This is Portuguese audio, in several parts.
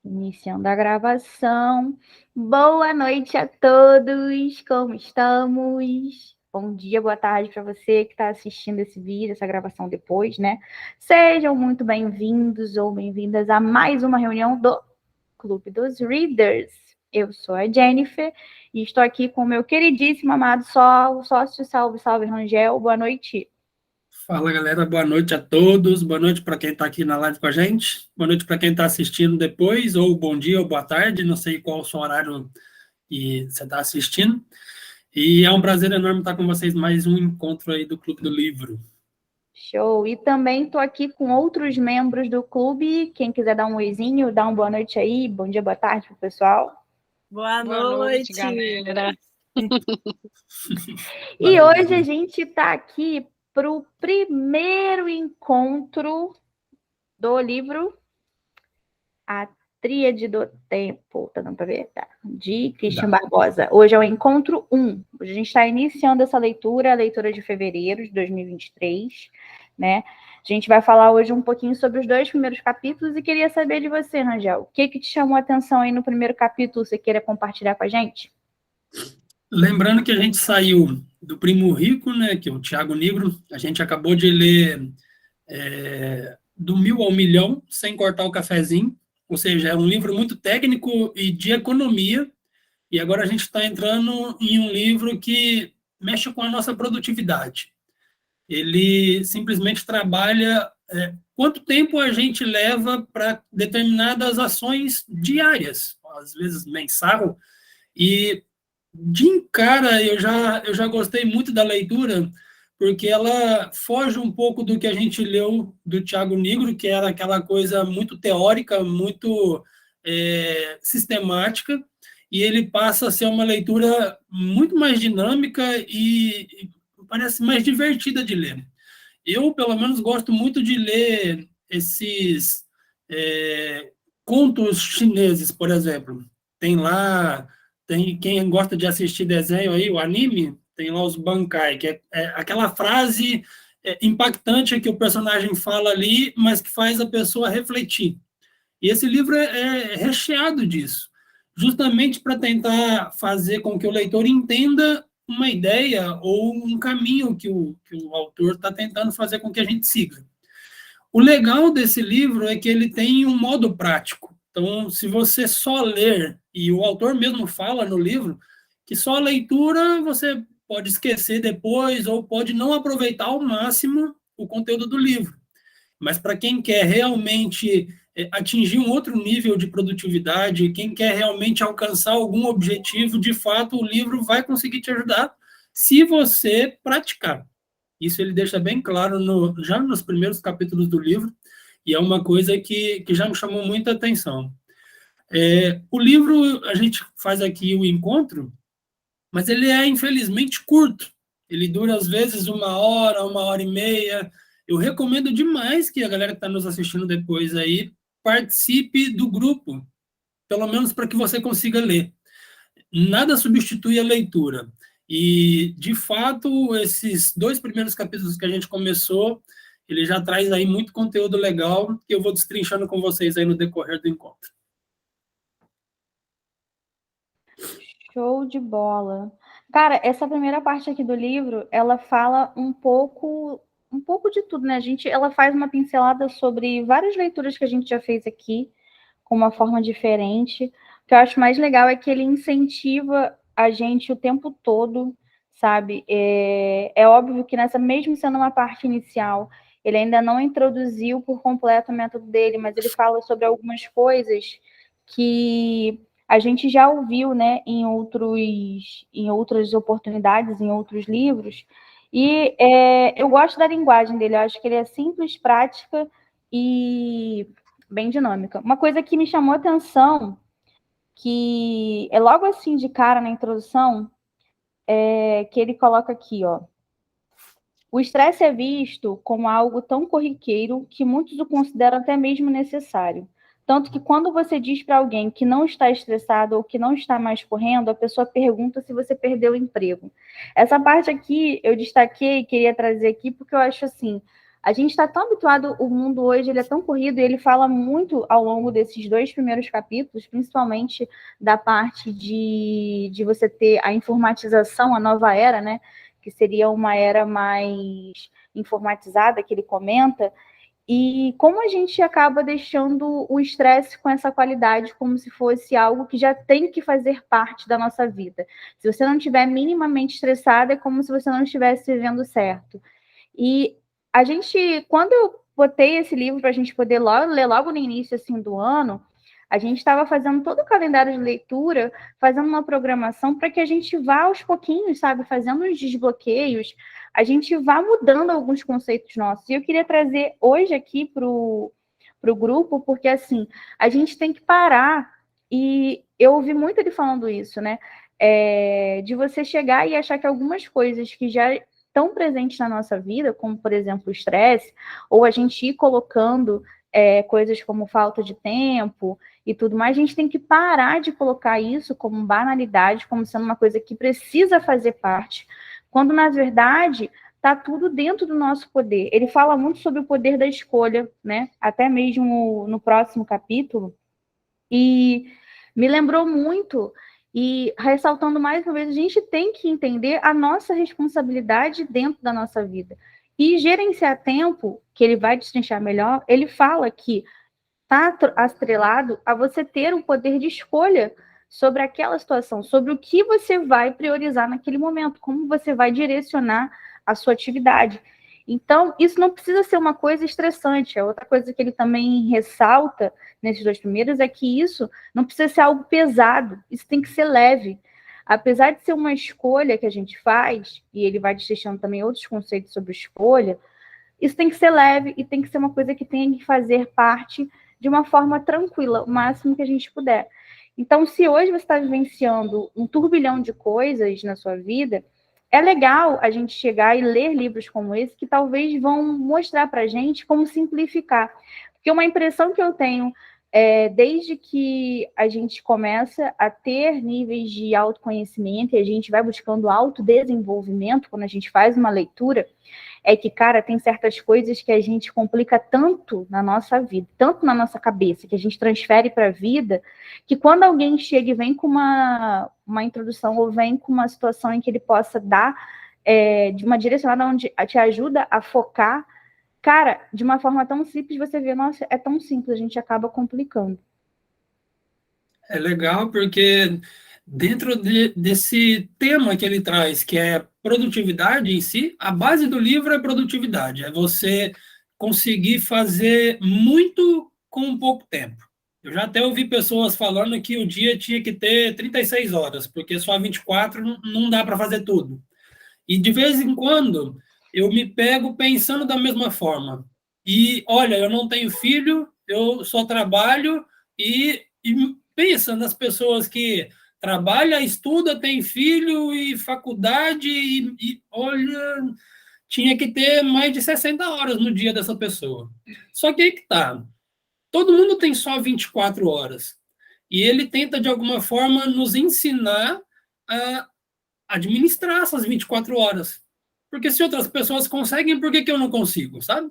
Iniciando a gravação. Boa noite a todos, como estamos? Bom dia, boa tarde para você que está assistindo esse vídeo, essa gravação depois, né? Sejam muito bem-vindos ou bem-vindas a mais uma reunião do Clube dos Readers. Eu sou a Jennifer e estou aqui com o meu queridíssimo amado sócio, salve Rangel. Boa noite. Fala, galera, boa noite a todos, boa noite para quem está aqui na live com a gente, boa noite para quem está assistindo depois, ou bom dia ou boa tarde, não sei qual o seu horário que você está assistindo, e é um prazer enorme estar com vocês mais um encontro aí do Clube do Livro. Show! E também estou aqui com outros membros do clube, quem quiser dar um oizinho, dá uma boa noite aí, bom dia, boa tarde pro pessoal. Boa noite, galera! E hoje a gente está aqui para o primeiro encontro do livro A Tríade do Tempo, tá dando para ver? Tá. De Christian Barbosa. Hoje é o encontro 1. Hoje a gente está iniciando essa leitura, a leitura de fevereiro de 2023, né? A gente vai falar hoje um pouquinho sobre os 2 primeiros capítulos e queria saber de você, Rangel, o que te chamou a atenção aí no primeiro capítulo? Você queira compartilhar com a gente? Lembrando que a gente saiu do Primo Rico, né, que é o Tiago Nigro, a gente acabou de ler Do Mil ao Milhão, sem cortar o cafezinho, ou seja, é um livro muito técnico e de economia, e agora a gente está entrando em um livro que mexe com a nossa produtividade. Ele simplesmente trabalha quanto tempo a gente leva para determinadas ações diárias, às vezes mensal, e de cara eu já gostei muito da leitura, porque ela foge um pouco do que a gente leu do Tiago Nigro, que era aquela coisa muito teórica, muito sistemática, e ele passa a ser uma leitura muito mais dinâmica e parece mais divertida de ler. Eu, pelo menos, gosto muito de ler esses contos chineses, por exemplo. Tem quem gosta de assistir desenho aí, o anime, tem lá os Bankai, que é aquela frase impactante que o personagem fala ali, mas que faz a pessoa refletir. E esse livro é recheado disso, justamente para tentar fazer com que o leitor entenda uma ideia ou um caminho que o autor está tentando fazer com que a gente siga. O legal desse livro é que ele tem um modo prático. Então, se você só ler, e o autor mesmo fala no livro, que só a leitura você pode esquecer depois ou pode não aproveitar ao máximo o conteúdo do livro. Mas para quem quer realmente atingir um outro nível de produtividade, quem quer realmente alcançar algum objetivo, de fato, o livro vai conseguir te ajudar se você praticar. Isso ele deixa bem claro já nos primeiros capítulos do livro, e é uma coisa que já me chamou muita atenção. O livro, a gente faz aqui o encontro, mas ele é, infelizmente, curto. Ele dura, às vezes, 1 hora, 1 hora e meia. Eu recomendo demais que a galera que está nos assistindo depois aí participe do grupo, pelo menos para que você consiga ler. Nada substitui a leitura. E, de fato, esses 2 primeiros capítulos que a gente começou, ele já traz aí muito conteúdo legal que eu vou destrinchando com vocês aí no decorrer do encontro. Show de bola. Cara, essa primeira parte aqui do livro, ela fala um pouco de tudo, né? Ela faz uma pincelada sobre várias leituras que a gente já fez aqui, com uma forma diferente. O que eu acho mais legal é que ele incentiva a gente o tempo todo, sabe? É óbvio que mesmo sendo uma parte inicial, ele ainda não introduziu por completo o método dele, mas ele fala sobre algumas coisas que a gente já ouviu, né, em outras oportunidades, em outros livros, e eu gosto da linguagem dele, eu acho que ele é simples, prática e bem dinâmica. Uma coisa que me chamou a atenção, que é logo assim de cara na introdução, que ele coloca aqui, ó. O estresse é visto como algo tão corriqueiro que muitos o consideram até mesmo necessário. Tanto que quando você diz para alguém que não está estressado ou que não está mais correndo, a pessoa pergunta se você perdeu o emprego. Essa parte aqui eu destaquei e queria trazer aqui porque eu acho assim, A gente está tão habituado, o mundo hoje ele é tão corrido, e ele fala muito ao longo desses 2 primeiros capítulos, principalmente da parte de você ter a informatização, a nova era, né? Que seria uma era mais informatizada, que ele comenta, e como a gente acaba deixando o estresse com essa qualidade como se fosse algo que já tem que fazer parte da nossa vida. Se você não estiver minimamente estressado, é como se você não estivesse vivendo certo. E a gente, quando eu botei esse livro para a gente poder ler logo no início assim, do ano, a gente estava fazendo todo o calendário de leitura, fazendo uma programação para que a gente vá aos pouquinhos, sabe, fazendo os desbloqueios, a gente vá mudando alguns conceitos nossos. E eu queria trazer hoje aqui para o grupo, porque assim, a gente tem que parar, e eu ouvi muito ele falando isso, né? De você chegar e achar que algumas coisas que já estão presentes na nossa vida, como, por exemplo, o estresse, ou a gente ir colocando coisas como falta de tempo e tudo mais, a gente tem que parar de colocar isso como banalidade, como sendo uma coisa que precisa fazer parte, quando, na verdade, está tudo dentro do nosso poder. Ele fala muito sobre o poder da escolha, né? Até mesmo no próximo capítulo, e me lembrou muito, e ressaltando mais uma vez, a gente tem que entender a nossa responsabilidade dentro da nossa vida. E gerenciar tempo, que ele vai destrinchar melhor, ele fala que está atrelado a você ter um poder de escolha sobre aquela situação, sobre o que você vai priorizar naquele momento, como você vai direcionar a sua atividade. Então, isso não precisa ser uma coisa estressante. A outra coisa que ele também ressalta nesses 2 primeiros é que isso não precisa ser algo pesado, isso tem que ser leve. Apesar de ser uma escolha que a gente faz, e ele vai destrinchando também outros conceitos sobre escolha, isso tem que ser leve e tem que ser uma coisa que tenha que fazer parte de uma forma tranquila, o máximo que a gente puder. Então, se hoje você está vivenciando um turbilhão de coisas na sua vida, é legal a gente chegar e ler livros como esse, que talvez vão mostrar para a gente como simplificar. Porque uma impressão que eu tenho, desde que a gente começa a ter níveis de autoconhecimento e a gente vai buscando autodesenvolvimento, quando a gente faz uma leitura, é que, cara, tem certas coisas que a gente complica tanto na nossa vida, tanto na nossa cabeça, que a gente transfere para a vida, que quando alguém chega e vem com uma introdução ou vem com uma situação em que ele possa dar de uma direcionada onde te ajuda a focar, cara, de uma forma tão simples, você vê, nossa, é tão simples, a gente acaba complicando. É legal porque dentro desse tema que ele traz, que é produtividade em si, a base do livro é produtividade, é você conseguir fazer muito com pouco tempo. Eu já até ouvi pessoas falando que o dia tinha que ter 36 horas, porque só 24 não dá para fazer tudo. E de vez em quando eu me pego pensando da mesma forma. E olha, eu não tenho filho, eu só trabalho e pensa nas pessoas que trabalha, estuda, tem filho e faculdade e olha, tinha que ter mais de 60 horas no dia dessa pessoa. Só que aí que tá. Todo mundo tem só 24 horas. E ele tenta, de alguma forma, nos ensinar a administrar essas 24 horas. Porque se outras pessoas conseguem, por que eu não consigo, sabe?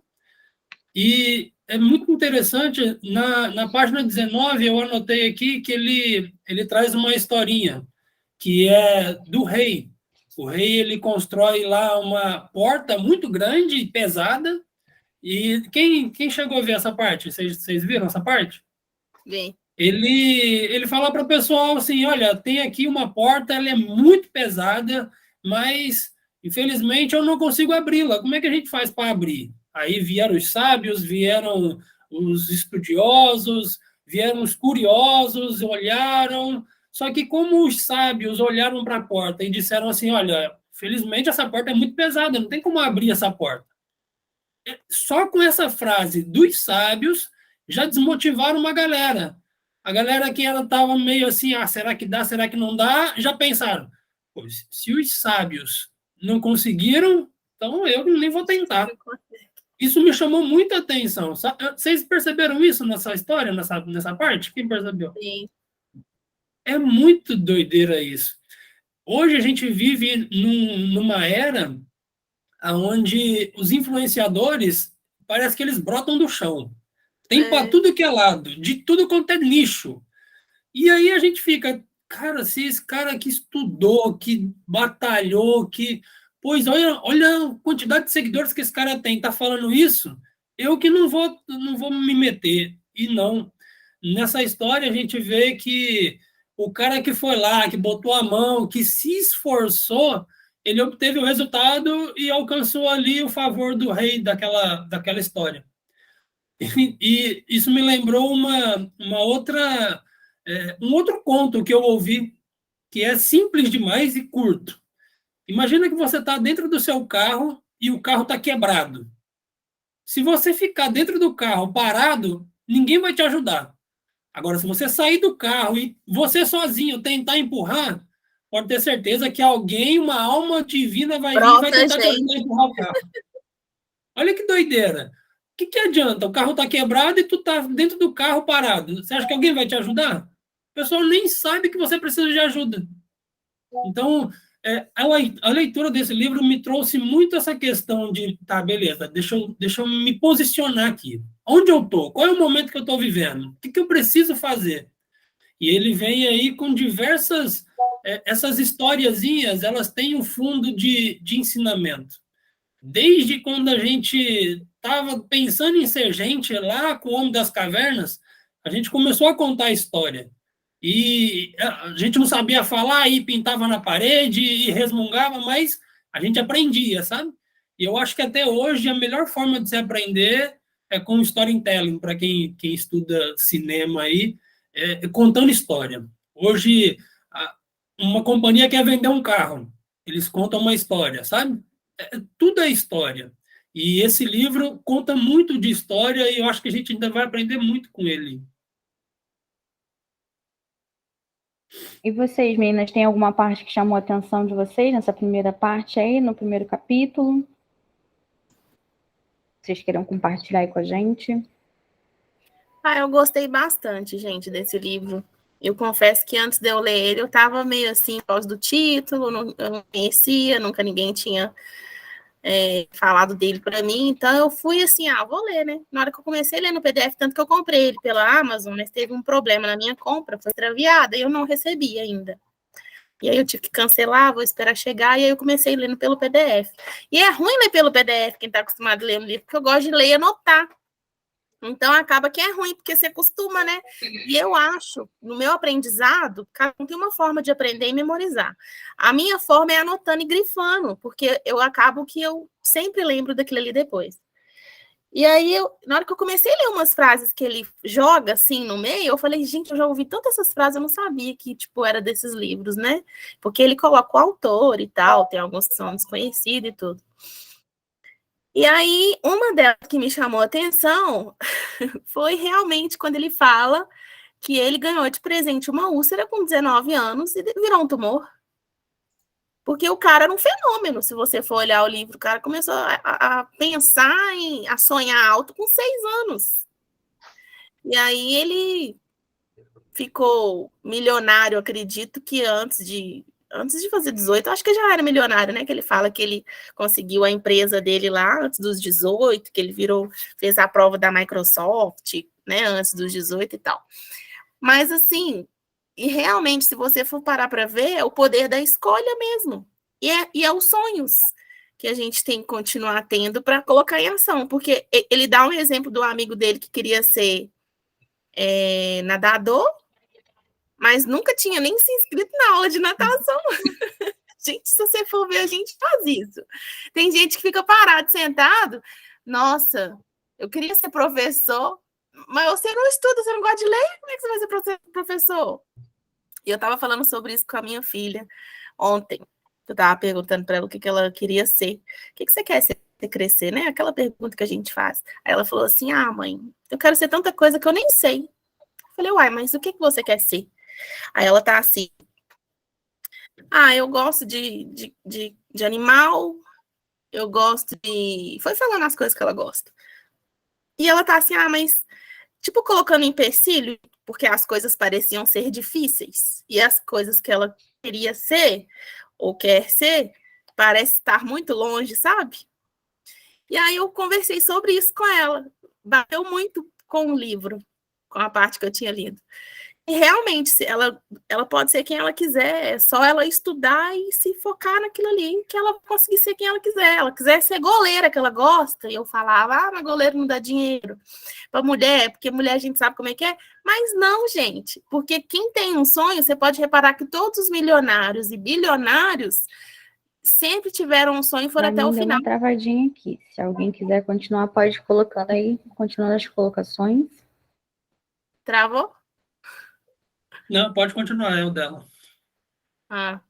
E é muito interessante, na página 19, eu anotei aqui que ele traz uma historinha, que é do rei. O rei, ele constrói lá uma porta muito grande e pesada. E quem chegou a ver essa parte? Vocês viram essa parte? Sim. Ele fala para o pessoal assim, olha, tem aqui uma porta, ela é muito pesada, mas, infelizmente, eu não consigo abri-la. Como é que a gente faz para abrir? Aí vieram os sábios, vieram os estudiosos, vieram os curiosos, olharam. Só que como os sábios olharam para a porta e disseram assim, olha, felizmente essa porta é muito pesada, não tem como abrir essa porta. Só com essa frase dos sábios já desmotivaram uma galera. A galera que ela estava meio assim, será que dá, será que não dá? Já pensaram, pois, se os sábios não conseguiram, então eu nem vou tentar. Isso me chamou muita atenção. Vocês perceberam isso nessa história, nessa parte? Quem percebeu? Sim. É muito doideira isso. Hoje a gente vive numa era onde os influenciadores, parece que eles brotam do chão. Tem para tudo que é lado, de tudo quanto é nicho. E aí a gente fica, cara, se esse cara que estudou, que batalhou, que... Pois olha a quantidade de seguidores que esse cara tem, tá falando isso, eu que não vou me meter. E não. Nessa história a gente vê que o cara que foi lá, que botou a mão, que se esforçou, ele obteve o resultado e alcançou ali o favor do rei daquela história. E isso me lembrou uma outra, um outro conto que eu ouvi, que é simples demais e curto. Imagina que você está dentro do seu carro e o carro está quebrado. Se você ficar dentro do carro parado, ninguém vai te ajudar. Agora, se você sair do carro e você sozinho tentar empurrar, pode ter certeza que alguém, uma alma divina, vai vir e vai tentar te ajudar a empurrar o carro. Olha que doideira. O que adianta? O carro está quebrado e tu está dentro do carro parado. Você acha que alguém vai te ajudar? O pessoal nem sabe que você precisa de ajuda. Então, a leitura desse livro me trouxe muito essa questão de, tá, beleza, deixa eu me posicionar aqui. Onde eu estou? Qual é o momento que eu estou vivendo? O que eu preciso fazer? E ele vem aí com diversas... essas historiazinhas, elas têm um fundo de ensinamento. Desde quando a gente estava pensando em ser gente lá com o Homem das Cavernas, a gente começou a contar a história. E a gente não sabia falar e pintava na parede e resmungava, mas a gente aprendia, sabe? E eu acho que até hoje a melhor forma de se aprender é com storytelling, para quem estuda cinema aí, contando história. Hoje, uma companhia quer vender um carro, eles contam uma história, sabe? Tudo é história. E esse livro conta muito de história e eu acho que a gente ainda vai aprender muito com ele. E vocês, meninas, tem alguma parte que chamou a atenção de vocês nessa primeira parte aí, no primeiro capítulo? Vocês queiram compartilhar aí com a gente? Eu gostei bastante, gente, desse livro. Eu confesso que antes de eu ler ele, eu estava meio assim, por causa do título, eu não conhecia, nunca ninguém tinha falado dele para mim, então eu fui assim, vou ler, né? Na hora que eu comecei a ler no PDF, tanto que eu comprei ele pela Amazon, mas teve um problema na minha compra, foi extraviada, e eu não recebi ainda. E aí eu tive que cancelar, vou esperar chegar, e aí eu comecei lendo pelo PDF. E é ruim ler pelo PDF, quem está acostumado a ler um livro, porque eu gosto de ler e anotar. Então, acaba que é ruim, porque você acostuma, né? E eu acho, no meu aprendizado, cada um tem uma forma de aprender e memorizar. A minha forma é anotando e grifando, porque eu acabo que eu sempre lembro daquilo ali depois. E aí, na hora que eu comecei a ler umas frases que ele joga, assim, no meio, eu falei, gente, eu já ouvi tantas essas frases, eu não sabia que, tipo, era desses livros, né? Porque ele coloca o autor e tal, tem alguns que são desconhecidos e tudo. E aí, uma delas que me chamou a atenção foi realmente quando ele fala que ele ganhou de presente uma úlcera com 19 anos e virou um tumor. Porque o cara era um fenômeno, se você for olhar o livro. O cara começou a pensar, a sonhar alto com 6 anos. E aí ele ficou milionário, acredito que antes de fazer 18, acho que já era milionário, né? Que ele fala que ele conseguiu a empresa dele lá antes dos 18, que ele fez a prova da Microsoft, né? Antes dos 18 e tal. Mas assim, e realmente, se você for parar para ver, é o poder da escolha mesmo. E é os sonhos que a gente tem que continuar tendo para colocar em ação. Porque ele dá um exemplo do amigo dele que queria ser nadador, mas nunca tinha nem se inscrito na aula de natação. Gente, se você for ver, a gente faz isso. Tem gente que fica parado, sentado. Nossa, eu queria ser professor, mas você não estuda, você não gosta de ler, como é que você vai ser professor? E eu estava falando sobre isso com a minha filha ontem. Eu estava perguntando para ela o que ela queria ser. O que você quer ser crescer, né? Aquela pergunta que a gente faz. Aí ela falou assim, mãe, eu quero ser tanta coisa que eu nem sei. Eu falei, uai, mas o que você quer ser? Aí ela tá assim, eu gosto de animal, eu gosto de... Foi falando as coisas que ela gosta. E ela tá assim, mas, tipo, colocando empecilho, porque as coisas pareciam ser difíceis, e as coisas que ela queria ser, ou quer ser, parece estar muito longe, sabe? E aí eu conversei sobre isso com ela. Bateu muito com o livro, com a parte que eu tinha lido. E realmente, ela pode ser quem ela quiser, é só ela estudar e se focar naquilo ali, que ela vai conseguir ser quem ela quiser. Ela quiser ser goleira, que ela gosta, e eu falava, mas goleiro não dá dinheiro para mulher, porque mulher a gente sabe como é que é. Mas não, gente, porque quem tem um sonho, você pode reparar que todos os milionários e bilionários sempre tiveram um sonho e foram até o Deu final. uma travadinha aqui. Se alguém quiser continuar, pode ir colocando aí, continuando as colocações. Travou? Não, pode continuar, é o dela. Ah.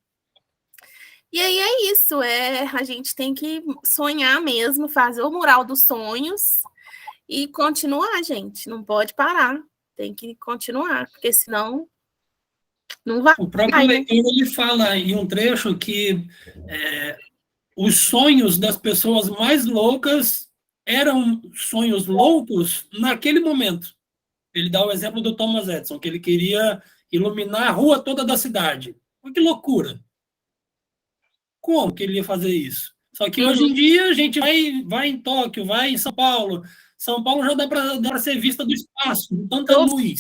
E aí é isso, a gente tem que sonhar mesmo, fazer o mural dos sonhos e continuar, gente. Não pode parar, tem que continuar, porque senão não vai. O próprio leitor, ele fala em um trecho que os sonhos das pessoas mais loucas eram sonhos loucos naquele momento. Ele dá o exemplo do Thomas Edison, que ele queria iluminar a rua toda da cidade. Que loucura! Como que ele ia fazer isso? Só que hoje em dia a gente vai em Tóquio, vai em São Paulo. São Paulo já dá para ser vista do espaço, com tanta luz.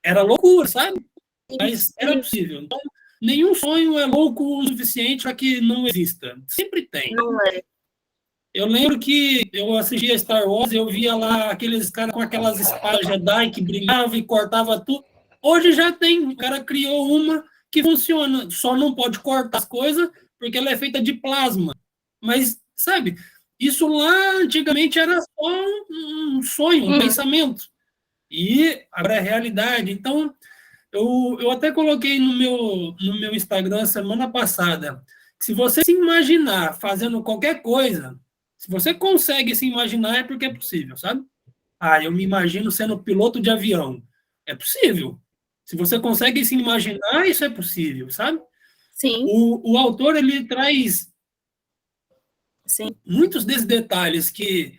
Era loucura, sabe? Mas era possível. Então, nenhum sonho é louco o suficiente para que não exista. Sempre tem. Não é. Eu lembro que eu assistia Star Wars e eu via lá aqueles caras com aquelas espadas Jedi que brilhavam e cortava tudo. Hoje já tem. O cara criou uma que funciona. Só não pode cortar as coisas porque ela é feita de plasma. Mas, sabe, isso lá antigamente era só um sonho, um pensamento. E agora é realidade. Então, eu até coloquei no meu Instagram semana passada que se você se imaginar fazendo qualquer coisa, se você consegue se imaginar, é porque é possível, sabe? Eu me imagino sendo piloto de avião. É possível. Se você consegue se imaginar, isso é possível, sabe? Sim. O autor, ele traz Sim. muitos desses detalhes que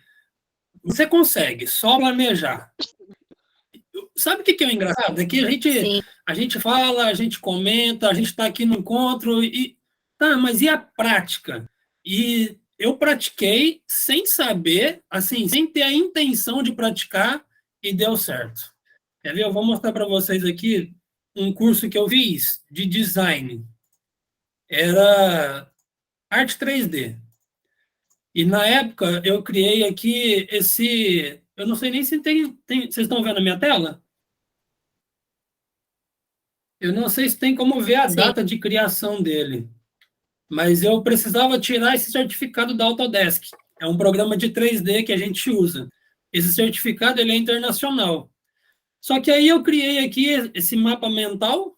você consegue só planejar. Sabe o que é o engraçado? É que a gente fala, a gente comenta, a gente está aqui no encontro e... Tá, mas e a prática? E eu pratiquei sem saber, assim, sem ter a intenção de praticar e deu certo. Quer ver? Eu vou mostrar para vocês aqui um curso que eu fiz de design. Era arte 3D. E na época eu criei aqui esse... Eu não sei nem se tem... Vocês estão vendo a minha tela? Eu não sei se tem como ver a data de criação dele. Mas eu precisava tirar esse certificado da Autodesk. É um programa de 3D que a gente usa. Esse certificado ele é internacional. Só que aí eu criei aqui esse mapa mental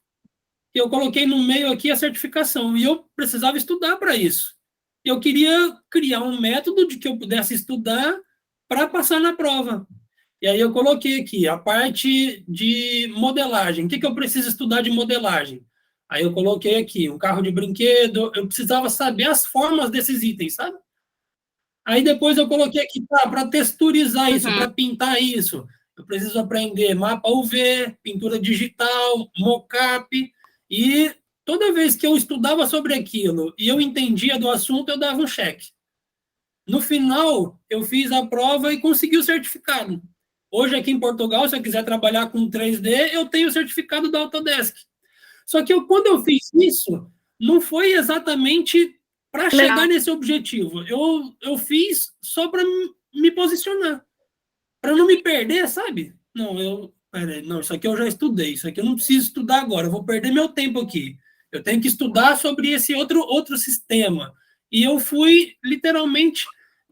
e eu coloquei no meio aqui a certificação. E eu precisava estudar para isso. Eu queria criar um método de que eu pudesse estudar para passar na prova. E aí eu coloquei aqui a parte de modelagem. O que eu preciso estudar de modelagem? Aí eu coloquei aqui um carro de brinquedo. Eu precisava saber as formas desses itens, sabe? Aí depois eu coloquei aqui para texturizar isso, para pintar isso. Eu preciso aprender mapa UV, pintura digital, mockup. E toda vez que eu estudava sobre aquilo e eu entendia do assunto, eu dava um cheque. No final, eu fiz a prova e consegui o certificado. Hoje, aqui em Portugal, se eu quiser trabalhar com 3D, eu tenho o certificado da Autodesk. Só que quando eu fiz isso, não foi exatamente para chegar nesse objetivo. Eu fiz só para me posicionar. Para não me perder, sabe? Não, isso aqui eu já estudei. Isso aqui eu não preciso estudar agora. Eu vou perder meu tempo aqui. Eu tenho que estudar sobre esse outro sistema. E eu fui, literalmente,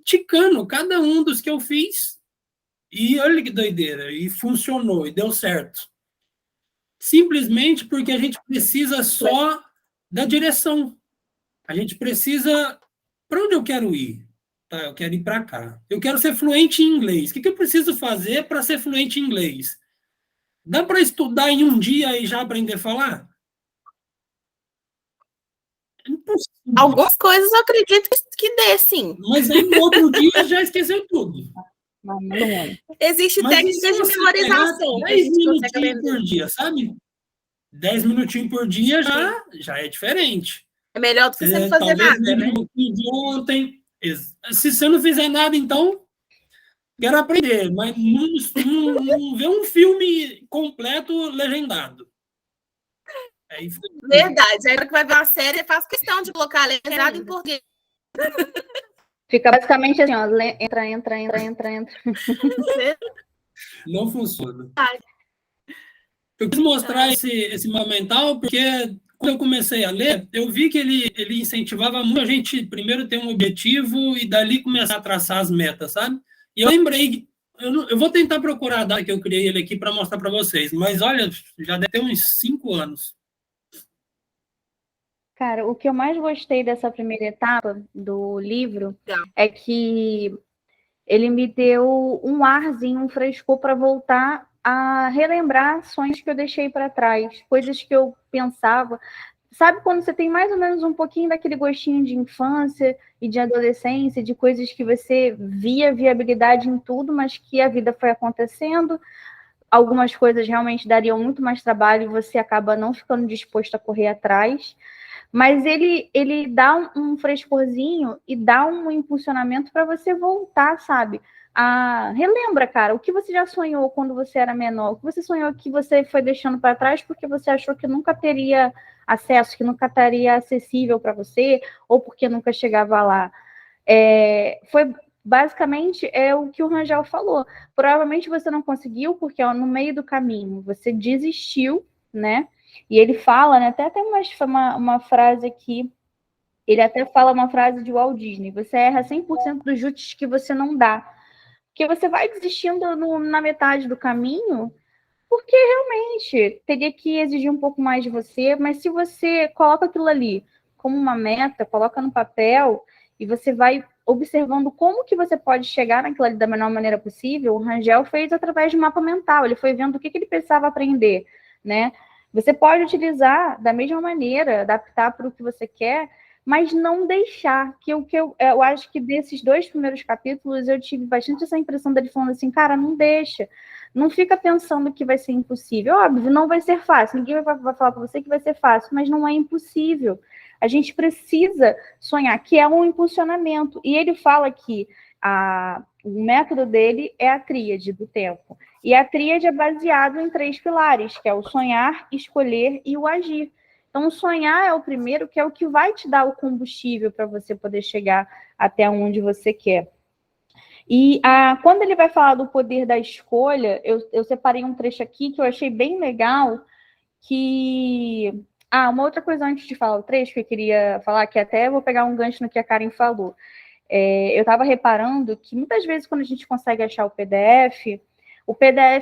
ticando cada um dos que eu fiz. E olha que doideira. E funcionou, e deu certo. Simplesmente porque a gente precisa só da direção. A gente precisa... Para onde eu quero ir? Tá, eu quero ir para cá. Eu quero ser fluente em inglês. O que eu preciso fazer para ser fluente em inglês? Dá para estudar em um dia e já aprender a falar? É impossível. Algumas coisas eu acredito que dê, sim. Mas aí no outro dia já esqueceu tudo. Existe técnica de memorização. 10 minutinhos por dia, sabe? 10 minutinhos por dia já é diferente. É melhor do que você não fazer talvez nada, né? no fim de ontem. Se você não fizer nada, então, quero aprender, mas não vê um filme completo legendado. É isso. Verdade. Aí, na hora que vai ver uma série, eu faço questão de colocar legendado em português. Fica basicamente assim, ó, entra. Não funciona. Eu quis mostrar esse mapa mental porque quando eu comecei a ler, eu vi que ele incentivava muito a gente primeiro ter um objetivo e dali começar a traçar as metas, sabe? E eu lembrei, eu vou tentar procurar a data que eu criei ele aqui para mostrar para vocês, mas olha, já deve ter uns 5 anos. Cara, o que eu mais gostei dessa primeira etapa do livro é que ele me deu um arzinho, um frescor para voltar a relembrar sonhos que eu deixei para trás, coisas que eu pensava. Sabe quando você tem mais ou menos um pouquinho daquele gostinho de infância e de adolescência, de coisas que você via viabilidade em tudo, mas que a vida foi acontecendo, algumas coisas realmente dariam muito mais trabalho e você acaba não ficando disposto a correr atrás. Mas ele dá um frescorzinho e dá um impulsionamento para você voltar, sabe? Relembra, cara, o que você já sonhou quando você era menor, o que você sonhou que você foi deixando para trás porque você achou que nunca teria acesso, que nunca estaria acessível para você, ou porque nunca chegava lá. Foi basicamente o que o Rangel falou. Provavelmente você não conseguiu porque no meio do caminho você desistiu, né? E ele fala, né? Até tem uma frase aqui. Ele até fala uma frase de Walt Disney: você erra 100% dos chutes que você não dá. Porque você vai desistindo na metade do caminho, porque realmente teria que exigir um pouco mais de você. Mas se você coloca aquilo ali como uma meta, coloca no papel e você vai observando como que você pode chegar naquilo ali da melhor maneira possível, o Rangel fez através de um mapa mental. Ele foi vendo o que ele precisava aprender, né? Você pode utilizar da mesma maneira, adaptar para o que você quer, mas não deixar. Eu acho que desses 2 primeiros capítulos eu tive bastante essa impressão dele falando assim, cara, não deixa. Não fica pensando que vai ser impossível. Óbvio, não vai ser fácil. Ninguém vai falar para você que vai ser fácil, mas não é impossível. A gente precisa sonhar, que é um impulsionamento. E ele fala que o método dele é a tríade do tempo. E a tríade é baseado em 3 pilares, que é o sonhar, escolher e o agir. Então, o sonhar é o primeiro, que é o que vai te dar o combustível para você poder chegar até onde você quer. E quando ele vai falar do poder da escolha, eu separei um trecho aqui que eu achei bem legal, que... uma outra coisa antes de falar o trecho que eu queria falar, que até vou pegar um gancho no que a Karen falou. Eu estava reparando que muitas vezes quando a gente consegue achar o PDF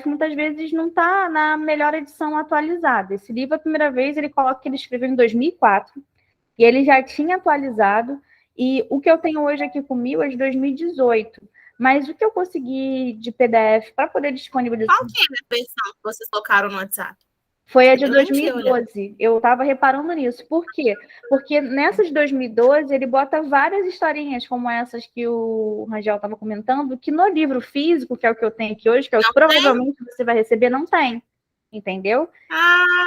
muitas vezes não está na melhor edição atualizada. Esse livro, a primeira vez, ele coloca que ele escreveu em 2004, e ele já tinha atualizado, e o que eu tenho hoje aqui comigo é de 2018. Mas o que eu consegui de PDF para poder disponibilizar... Qual que é a versão que vocês colocaram no WhatsApp? Foi a de 2012. Eu estava reparando nisso. Por quê? Porque nessa de 2012, ele bota várias historinhas, como essas que o Rangel estava comentando, que no livro físico, que é o que eu tenho aqui hoje, que é o que provavelmente você vai receber, não tem. Entendeu?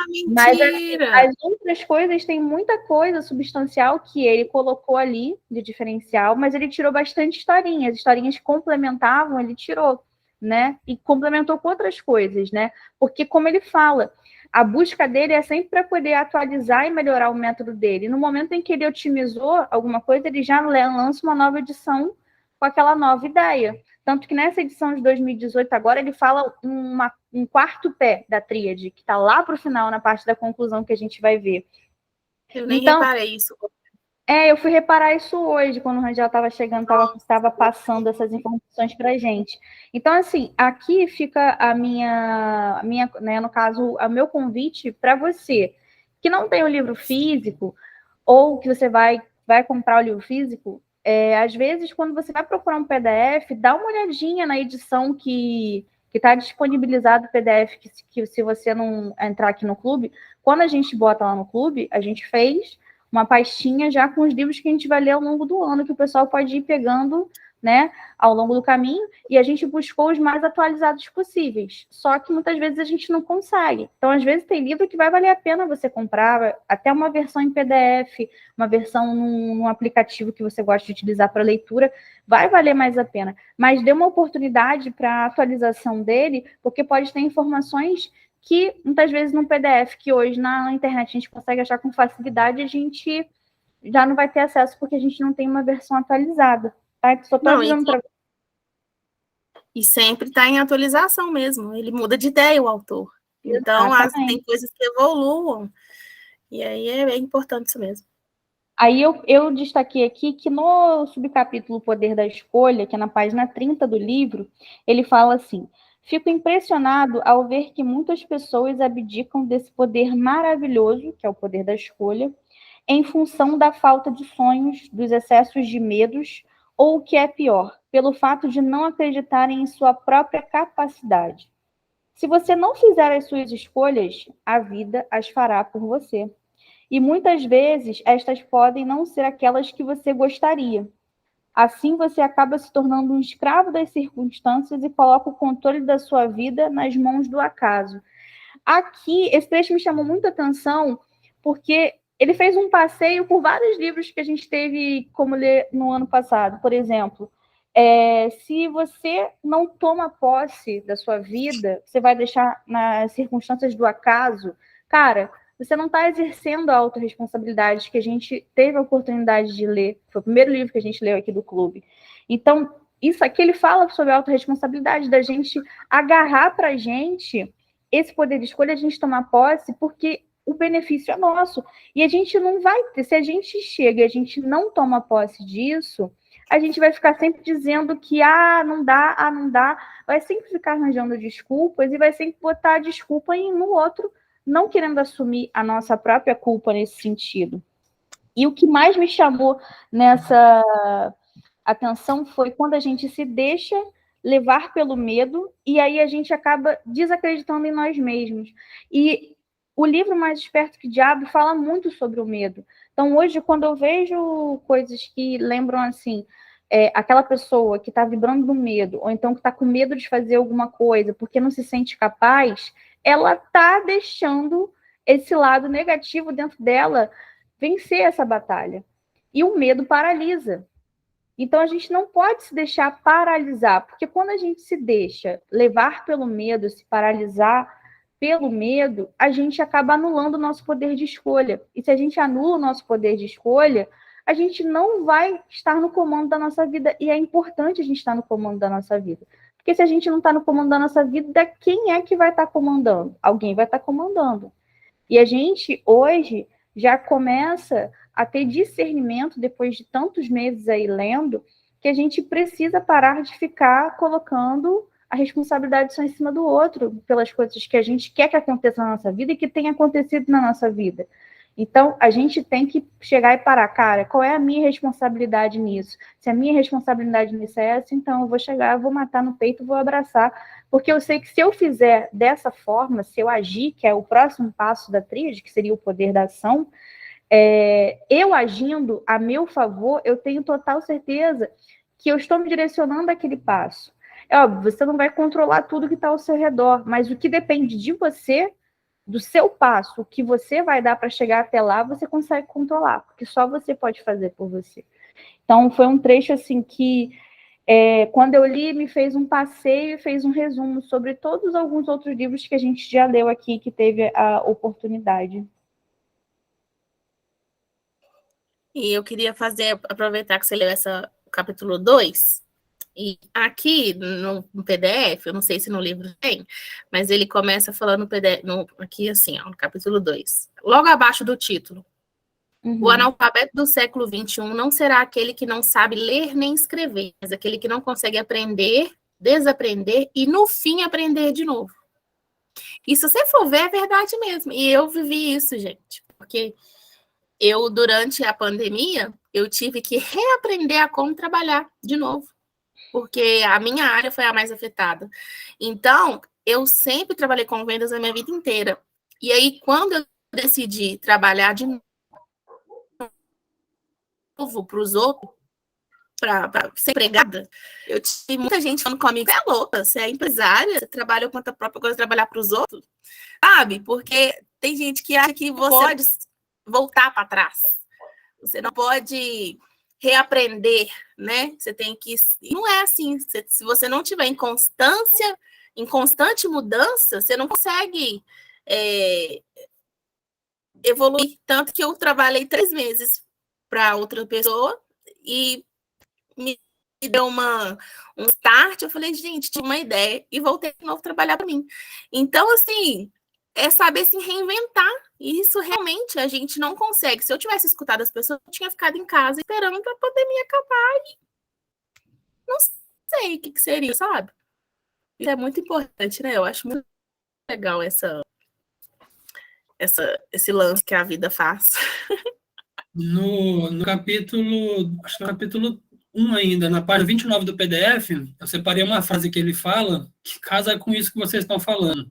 Mentira! Mas as outras coisas, tem muita coisa substancial que ele colocou ali, de diferencial, mas ele tirou bastante historinhas. Historinhas que complementavam, ele tirou, né? E complementou com outras coisas, né? Porque, como ele fala, a busca dele é sempre para poder atualizar e melhorar o método dele. No momento em que ele otimizou alguma coisa, ele já lança uma nova edição com aquela nova ideia. Tanto que nessa edição de 2018 agora, ele fala um quarto pé da tríade, que está lá para o final, na parte da conclusão que a gente vai ver. Eu nem reparei isso. Eu fui reparar isso hoje, quando o Rangel estava chegando, estava passando essas informações para a gente. Então, assim, aqui fica a minha né, no caso, o meu convite para você, que não tem o livro físico, ou que você vai comprar o livro físico, às vezes, quando você vai procurar um PDF, dá uma olhadinha na edição que está disponibilizado o PDF, que se você não entrar aqui no clube, quando a gente bota lá no clube, a gente fez uma pastinha já com os livros que a gente vai ler ao longo do ano, que o pessoal pode ir pegando né, ao longo do caminho, e a gente buscou os mais atualizados possíveis. Só que muitas vezes a gente não consegue. Então, às vezes, tem livro que vai valer a pena você comprar, até uma versão em PDF, uma versão num aplicativo que você gosta de utilizar para leitura, vai valer mais a pena. Mas dê uma oportunidade para a atualização dele, porque pode ter informações que, muitas vezes, no PDF, que hoje na internet a gente consegue achar com facilidade, a gente já não vai ter acesso porque a gente não tem uma versão atualizada. Tá? Só tô avisando pra... E sempre está em atualização mesmo. Ele muda de ideia, o autor. Então, tem coisas que evoluam. E aí é importante isso mesmo. Aí eu destaquei aqui que no subcapítulo Poder da Escolha, que é na página 30 do livro, ele fala assim: fico impressionado ao ver que muitas pessoas abdicam desse poder maravilhoso, que é o poder da escolha, em função da falta de sonhos, dos excessos de medos, ou o que é pior, pelo fato de não acreditarem em sua própria capacidade. Se você não fizer as suas escolhas, a vida as fará por você. E muitas vezes estas podem não ser aquelas que você gostaria. Assim você acaba se tornando um escravo das circunstâncias e coloca o controle da sua vida nas mãos do acaso. Aqui, esse trecho me chamou muita atenção, porque ele fez um passeio por vários livros que a gente teve como ler no ano passado. Por exemplo, se você não toma posse da sua vida, você vai deixar nas circunstâncias do acaso, cara, você não está exercendo a autorresponsabilidade que a gente teve a oportunidade de ler. Foi o primeiro livro que a gente leu aqui do clube. Então, isso aqui ele fala sobre a autorresponsabilidade, da gente agarrar para a gente esse poder de escolha, a gente tomar posse, porque o benefício é nosso. E a gente não vai ter, se a gente chega e a gente não toma posse disso, a gente vai ficar sempre dizendo que, não dá, vai sempre ficar arranjando desculpas e vai sempre botar a desculpa no outro, não querendo assumir a nossa própria culpa nesse sentido. E o que mais me chamou nessa atenção foi quando a gente se deixa levar pelo medo, e aí a gente acaba desacreditando em nós mesmos. E o livro Mais Esperto que o Diabo fala muito sobre o medo. Então, hoje, quando eu vejo coisas que lembram, assim, aquela pessoa que está vibrando do medo, ou então que está com medo de fazer alguma coisa porque não se sente capaz, ela está deixando esse lado negativo dentro dela vencer essa batalha. E o medo paralisa. Então, a gente não pode se deixar paralisar, porque quando a gente se deixa levar pelo medo, se paralisar pelo medo, a gente acaba anulando o nosso poder de escolha. E se a gente anula o nosso poder de escolha, a gente não vai estar no comando da nossa vida. E é importante a gente estar no comando da nossa vida. Porque se a gente não está no comando da nossa vida, quem é que vai estar comandando? Alguém vai estar comandando. E a gente, hoje, já começa a ter discernimento, depois de tantos meses aí lendo, que a gente precisa parar de ficar colocando a responsabilidade só em cima do outro, pelas coisas que a gente quer que aconteça na nossa vida e que tem acontecido na nossa vida. Então, a gente tem que chegar e parar, cara, qual é a minha responsabilidade nisso? Se a minha responsabilidade nisso é essa, então eu vou chegar, eu vou matar no peito, vou abraçar, porque eu sei que se eu fizer dessa forma, se eu agir, que é o próximo passo da tríade, que seria o poder da ação, eu agindo a meu favor, eu tenho total certeza que eu estou me direcionando àquele passo. É óbvio, você não vai controlar tudo que está ao seu redor, mas o que depende de você, do seu passo, o que você vai dar para chegar até lá, você consegue controlar, porque só você pode fazer por você. Então, foi um trecho assim que, quando eu li, me fez um passeio e fez um resumo sobre todos alguns outros livros que a gente já leu aqui, que teve a oportunidade. E eu queria aproveitar que você leu o capítulo 2, e aqui no PDF, eu não sei se no livro tem, mas ele começa falando no PDF, aqui assim, no capítulo 2, logo abaixo do título. O analfabeto do século XXI não será aquele que não sabe ler nem escrever, mas aquele que não consegue aprender, desaprender e, no fim, aprender de novo. E se você for ver, é verdade mesmo. E eu vivi isso, gente, porque eu, durante a pandemia, eu tive que reaprender a como trabalhar de novo, porque a minha área foi a mais afetada. Então, eu sempre trabalhei com vendas a minha vida inteira. E aí, quando eu decidi trabalhar de novo para os outros, para ser empregada, eu tive muita gente falando comigo, você é louca, você é empresária, você trabalha por conta própria, agora trabalhar para os outros, sabe? Porque tem gente que acha que você pode voltar para trás, você não pode reaprender, né? Você tem que... Não é assim, se você não tiver em constante mudança, você não consegue evoluir. Tanto que eu trabalhei 3 meses para outra pessoa e me deu um start. Eu falei, gente, tive uma ideia e voltei de novo a trabalhar para mim. Então, assim, é saber se reinventar. E isso realmente a gente não consegue. Se eu tivesse escutado as pessoas, eu tinha ficado em casa esperando para a pandemia acabar e não sei o que seria, sabe? Isso é muito importante, né? Eu acho muito legal esse lance que a vida faz. No capítulo, acho que no capítulo 1 ainda, na página 29 do PDF, eu separei uma frase que ele fala que casa com isso que vocês estão falando.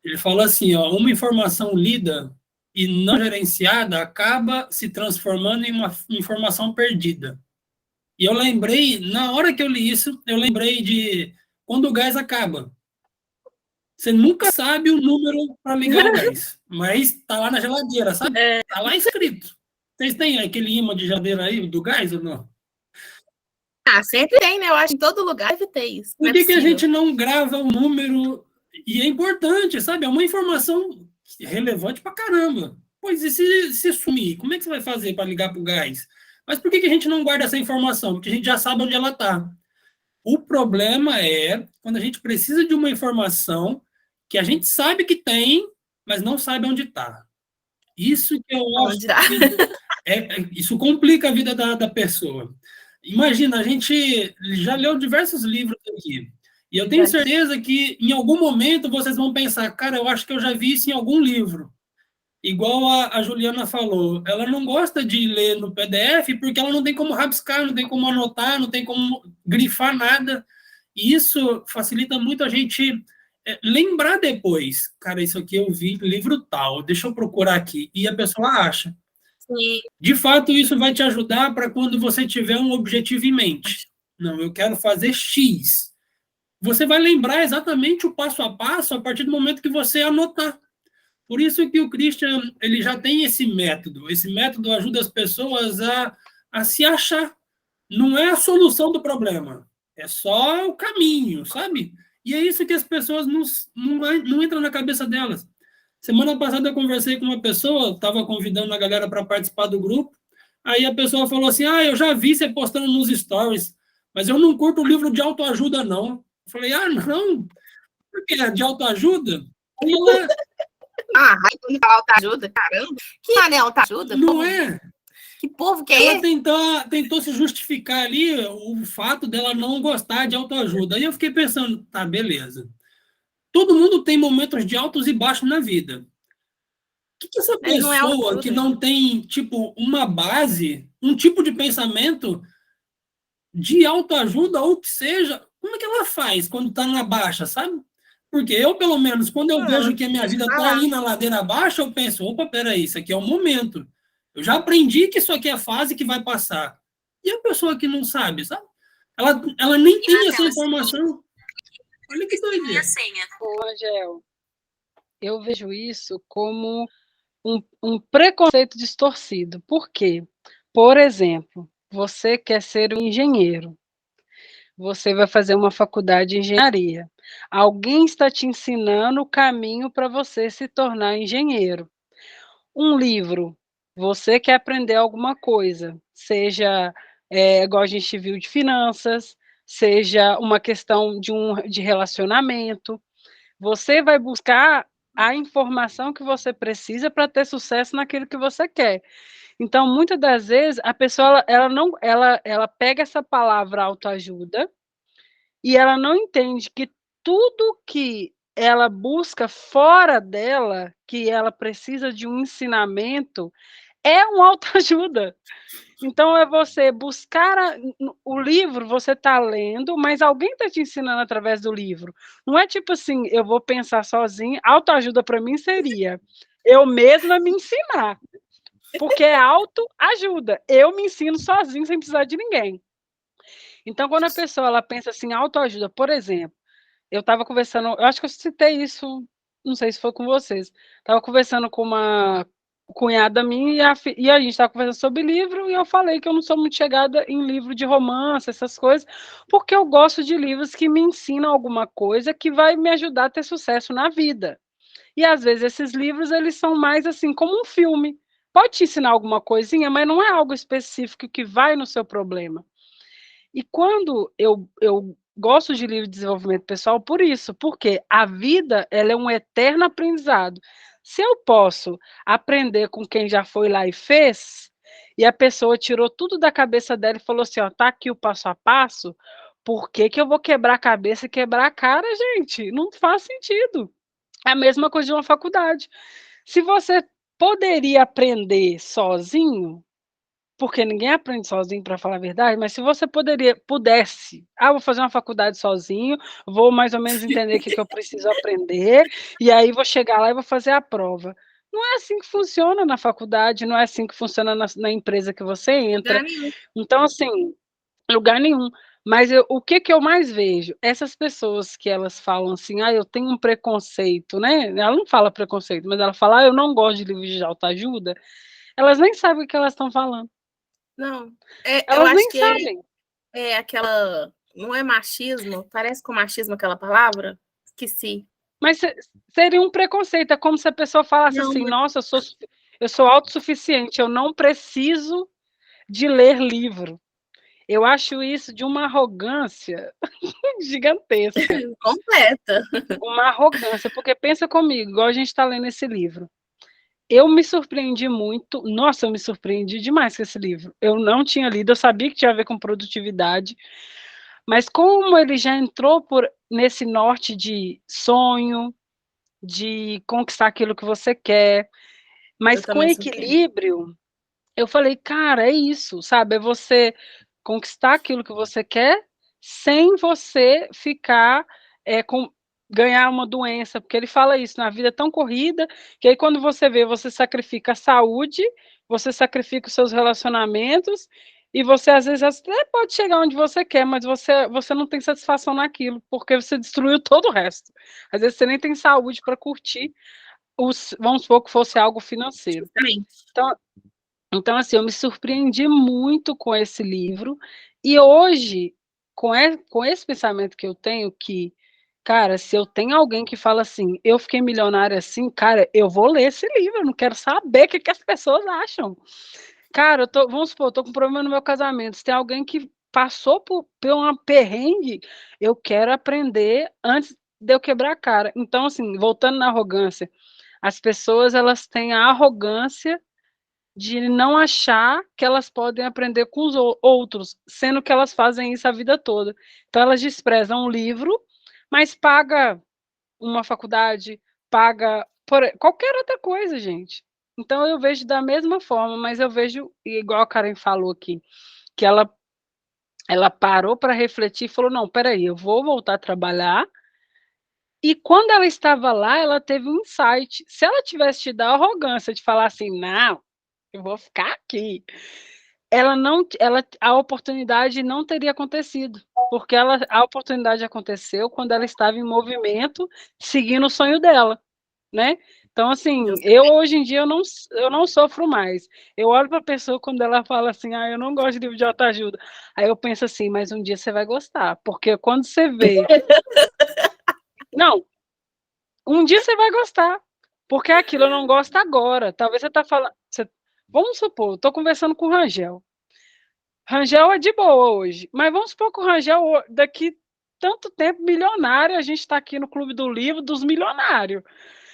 Ele fala assim, ó, uma informação lida e não gerenciada acaba se transformando em uma informação perdida. E eu lembrei, na hora que eu li isso, eu lembrei de quando o gás acaba. Você nunca sabe o número para ligar o gás, mas tá lá na geladeira, sabe? Tá lá escrito. Vocês têm aquele imã de geladeira aí, do gás ou não? Ah, sempre tem, né? Eu acho que em todo lugar deve ter isso. Por que a gente não grava o número? E é importante, sabe? É uma informação relevante pra caramba. Pois e se sumir? Como é que você vai fazer para ligar pro gás? Mas por que a gente não guarda essa informação? Porque a gente já sabe onde ela está. O problema é quando a gente precisa de uma informação que a gente sabe que tem, mas não sabe onde está. Isso que eu acho que isso complica a vida da pessoa. Imagina, a gente já leu diversos livros aqui, e eu tenho certeza que em algum momento vocês vão pensar, cara, eu acho que eu já vi isso em algum livro. Igual a Juliana falou, ela não gosta de ler no PDF porque ela não tem como rabiscar, não tem como anotar, não tem como grifar nada. E isso facilita muito a gente lembrar depois. Cara, isso aqui eu vi livro tal, deixa eu procurar aqui. E a pessoa acha. Sim. De fato, isso vai te ajudar para quando você tiver um objetivo em mente. Não, eu quero fazer X. Você vai lembrar exatamente o passo a passo a partir do momento que você anotar. Por isso que o Christian ele já tem esse método. Esse método ajuda as pessoas a se achar. Não é a solução do problema. É só o caminho, sabe? E é isso que as pessoas não entram na cabeça delas. Semana passada eu conversei com uma pessoa, estava convidando a galera para participar do grupo. Aí a pessoa falou assim, eu já vi você postando nos stories, mas eu não curto o livro de autoajuda, não. Eu falei, não? Por que é de autoajuda? Aí ela... autoajuda, caramba. Que é autoajuda? Não é? Que povo que é esse? Ela tentou se justificar ali o fato dela não gostar de autoajuda. Aí eu fiquei pensando, tá, beleza. Todo mundo tem momentos de altos e baixos na vida. O que essa pessoa que não tem, tipo, uma base, um tipo de pensamento de autoajuda ou que seja, como é que ela faz quando tá na baixa, sabe? Porque eu, pelo menos, quando eu vejo que a minha vida está aí na ladeira abaixo, eu penso, opa, peraí, isso aqui é o momento. Eu já aprendi que isso aqui é a fase que vai passar. E a pessoa que não sabe, sabe? Ela nem tem essa informação. Olha que doideira. Ô, Angel, eu vejo isso como um preconceito distorcido. Por quê? Por exemplo, você quer ser um engenheiro. Você vai fazer uma faculdade de engenharia. Alguém está te ensinando o caminho para você se tornar engenheiro. Um livro, você quer aprender alguma coisa, seja igual a gente viu de finanças, seja uma questão de relacionamento. Você vai buscar a informação que você precisa para ter sucesso naquilo que você quer. Então, muitas das vezes, a pessoa ela pega essa palavra autoajuda e ela não entende que tudo que ela busca fora dela, que ela precisa de um ensinamento, é uma autoajuda. Então, é você buscar o livro, você está lendo, mas alguém está te ensinando através do livro. Não é tipo assim, eu vou pensar sozinho. Autoajuda para mim seria eu mesma me ensinar. Porque é autoajuda. Eu me ensino sozinho, sem precisar de ninguém. Então, quando a pessoa ela pensa assim, autoajuda, por exemplo, eu estava conversando, eu acho que eu citei isso, não sei se foi com vocês, estava conversando com uma cunhada minha e a gente estava conversando sobre livro e eu falei que eu não sou muito chegada em livro de romance, essas coisas, porque eu gosto de livros que me ensinam alguma coisa que vai me ajudar a ter sucesso na vida. E às vezes esses livros eles são mais assim como um filme. Pode te ensinar alguma coisinha, mas não é algo específico que vai no seu problema. E quando eu gosto de livro de desenvolvimento pessoal por isso, porque a vida ela é um eterno aprendizado. Se eu posso aprender com quem já foi lá e fez, e a pessoa tirou tudo da cabeça dela e falou assim, ó, tá aqui o passo a passo, por que que eu vou quebrar a cabeça e quebrar a cara, gente? Não faz sentido. É a mesma coisa de uma faculdade. Se você poderia aprender sozinho, porque ninguém aprende sozinho, para falar a verdade, mas se você pudesse, vou fazer uma faculdade sozinho, vou mais ou menos entender o que eu preciso aprender, e aí vou chegar lá e vou fazer a prova. Não é assim que funciona na faculdade, não é assim que funciona na empresa que você entra. Então, assim, lugar nenhum. Mas o que eu mais vejo? Essas pessoas que elas falam assim, eu tenho um preconceito, né? Ela não fala preconceito, mas ela fala, eu não gosto de livro de autoajuda. Elas nem sabem o que elas estão falando. Não, eu Elas acho nem que sabem. é aquela. Não é machismo? Parece com machismo aquela palavra? Esqueci. Mas seria um preconceito. É como se a pessoa falasse Não, assim: nossa, eu sou autossuficiente, eu não preciso de ler livro. Eu acho isso de uma arrogância gigantesca. completa. Uma arrogância, porque pensa comigo, igual a gente está lendo esse livro. Eu me surpreendi muito, nossa, eu me surpreendi demais com esse livro. Eu não tinha lido, eu sabia que tinha a ver com produtividade, mas como ele já entrou nesse norte de sonho, de conquistar aquilo que você quer, mas com equilíbrio, eu falei, cara, é isso, sabe? É você conquistar aquilo que você quer sem você ficar ganhar uma doença, porque ele fala isso, na vida é tão corrida, que aí quando você vê, você sacrifica a saúde, você sacrifica os seus relacionamentos, e você às vezes até pode chegar onde você quer, mas você não tem satisfação naquilo, porque você destruiu todo o resto. Às vezes você nem tem saúde para curtir, vamos supor que fosse algo financeiro. Então, assim, eu me surpreendi muito com esse livro, e hoje, com esse pensamento que eu tenho, que, cara, se eu tenho alguém que fala assim, eu fiquei milionária assim, cara, eu vou ler esse livro, eu não quero saber o que as pessoas acham. Cara, vamos supor, eu tô com um problema no meu casamento, se tem alguém que passou por uma perrengue, eu quero aprender antes de eu quebrar a cara. Então, assim, voltando na arrogância, as pessoas, elas têm a arrogância de não achar que elas podem aprender com os outros, sendo que elas fazem isso a vida toda. Então, elas desprezam um livro, mas paga uma faculdade, paga qualquer outra coisa, gente. Então, eu vejo da mesma forma, mas eu vejo, igual a Karen falou aqui, que ela parou para refletir e falou, não, peraí, eu vou voltar a trabalhar, e quando ela estava lá, ela teve um insight. Se ela tivesse tido a arrogância de falar assim, não, eu vou ficar aqui, a oportunidade não teria acontecido, porque a oportunidade aconteceu quando ela estava em movimento, seguindo o sonho dela, né? Então, assim, eu hoje em dia eu não sofro mais. Eu olho para a pessoa quando ela fala assim, eu não gosto de livro de autoajuda. Aí eu penso assim, mas um dia você vai gostar, porque quando você vê... Não, um dia você vai gostar, porque aquilo eu não gosto agora. Talvez você está falando... Vamos supor, estou conversando com o Rangel. Rangel é de boa hoje, mas vamos supor que o Rangel, daqui tanto tempo, milionário, a gente está aqui no Clube do Livro dos milionários.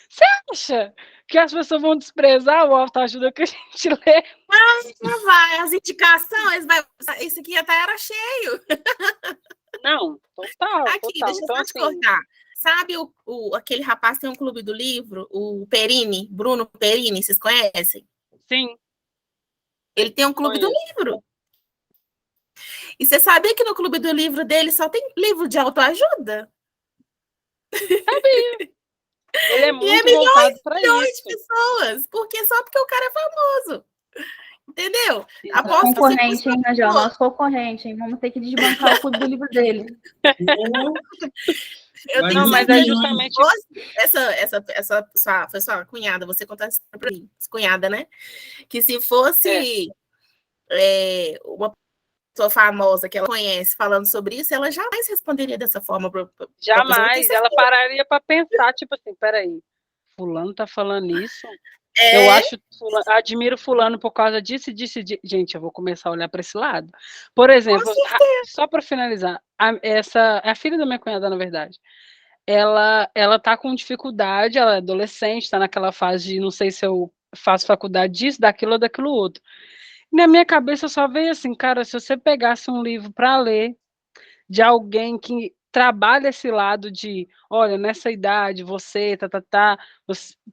Você acha que as pessoas vão desprezar o autoajuda que a gente lê? Não vai, as indicações, isso aqui até era cheio. Não, total. Aqui, total. deixa eu só te cortar. Sabe aquele rapaz que tem um Clube do Livro, o Perini, Bruno Perini, vocês conhecem? Sim. Ele tem um Clube do Livro. E você sabia que no Clube do Livro dele só tem livro de autoajuda? Sabia. Ele é muito voltado para isso. Milhões de pessoas, só porque o cara é famoso. Entendeu? Exato. Aposto que você Concorrente, hein, Angel? Nosso concorrente, hein? Vamos ter que desbancar o clube do livro dele. Eu Vai tenho Não, mas certeza é muito justamente. foi sua cunhada, você contou essa história pra mim, sua cunhada, né? Que se fosse uma pessoa famosa que ela conhece falando sobre isso, ela jamais responderia dessa forma pra pessoa. Eu tenho Jamais. Ela certeza. pararia para pensar, tipo assim, peraí, fulano tá falando isso? É, Eu acho, admiro fulano por causa disso e disso. Gente, eu vou começar a olhar para esse lado. Por exemplo, só para finalizar, essa é a filha da minha cunhada, na verdade. Ela tá com dificuldade, ela é adolescente, está naquela fase de não sei se eu faço faculdade disso, daquilo ou daquilo outro. Na minha cabeça só veio assim, cara, se você pegasse um livro para ler de alguém que trabalha esse lado de, olha, nessa idade, você,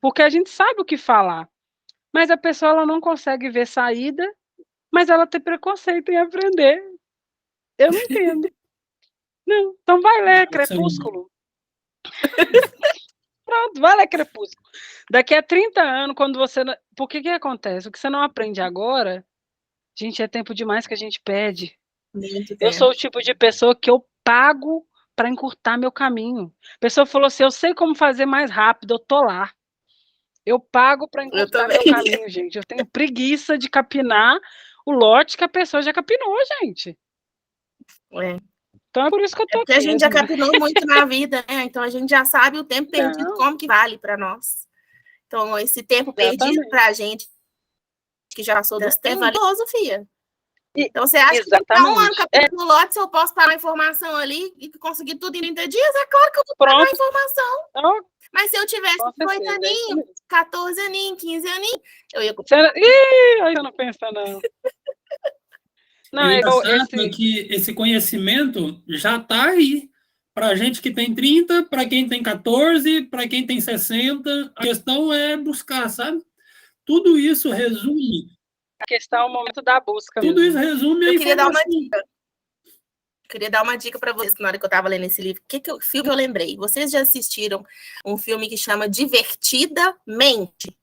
porque a gente sabe o que falar, mas a pessoa ela não consegue ver saída, mas ela tem preconceito em aprender. Eu não entendo. Não, então vai ler Crepúsculo. Pronto, vai ler Crepúsculo. Daqui a 30 anos, quando você... Por que acontece? O que você não aprende agora, gente, é tempo demais que a gente perde. muito Eu sou o tempo. tipo de pessoa que eu pago para encurtar meu caminho. A pessoa falou assim, eu sei como fazer mais rápido, eu tô lá. Eu pago para encurtar meu caminho, gente. Eu tenho preguiça de capinar o lote que a pessoa já capinou, gente. É. Então é por isso que eu tô Porque aqui. a gente já capinou muito na vida, né? Então a gente já sabe o tempo perdido, como que vale para nós. Então, esse tempo perdido para a gente, que já passou dos tempos, é valioso, filha. Então, você acha que ficar um ano capinando lote, se eu posso parar a informação ali e conseguir tudo em 30 dias, é claro que eu vou parar a informação. Mas se eu tivesse 8 aninhos, 14 aninhos, 15 aninhos, eu ia... Ih, eu não penso, não. Não, é igual que esse conhecimento já está aí. Para gente que tem 30, para quem tem 14, para quem tem 60, a questão é buscar, sabe? Tudo isso resume... A questão é o momento da busca. Tudo mesmo. isso resume a informação. Queria dar uma dica para vocês, que na hora que eu estava lendo esse livro, que filme eu lembrei? Vocês já assistiram um filme que chama Divertidamente?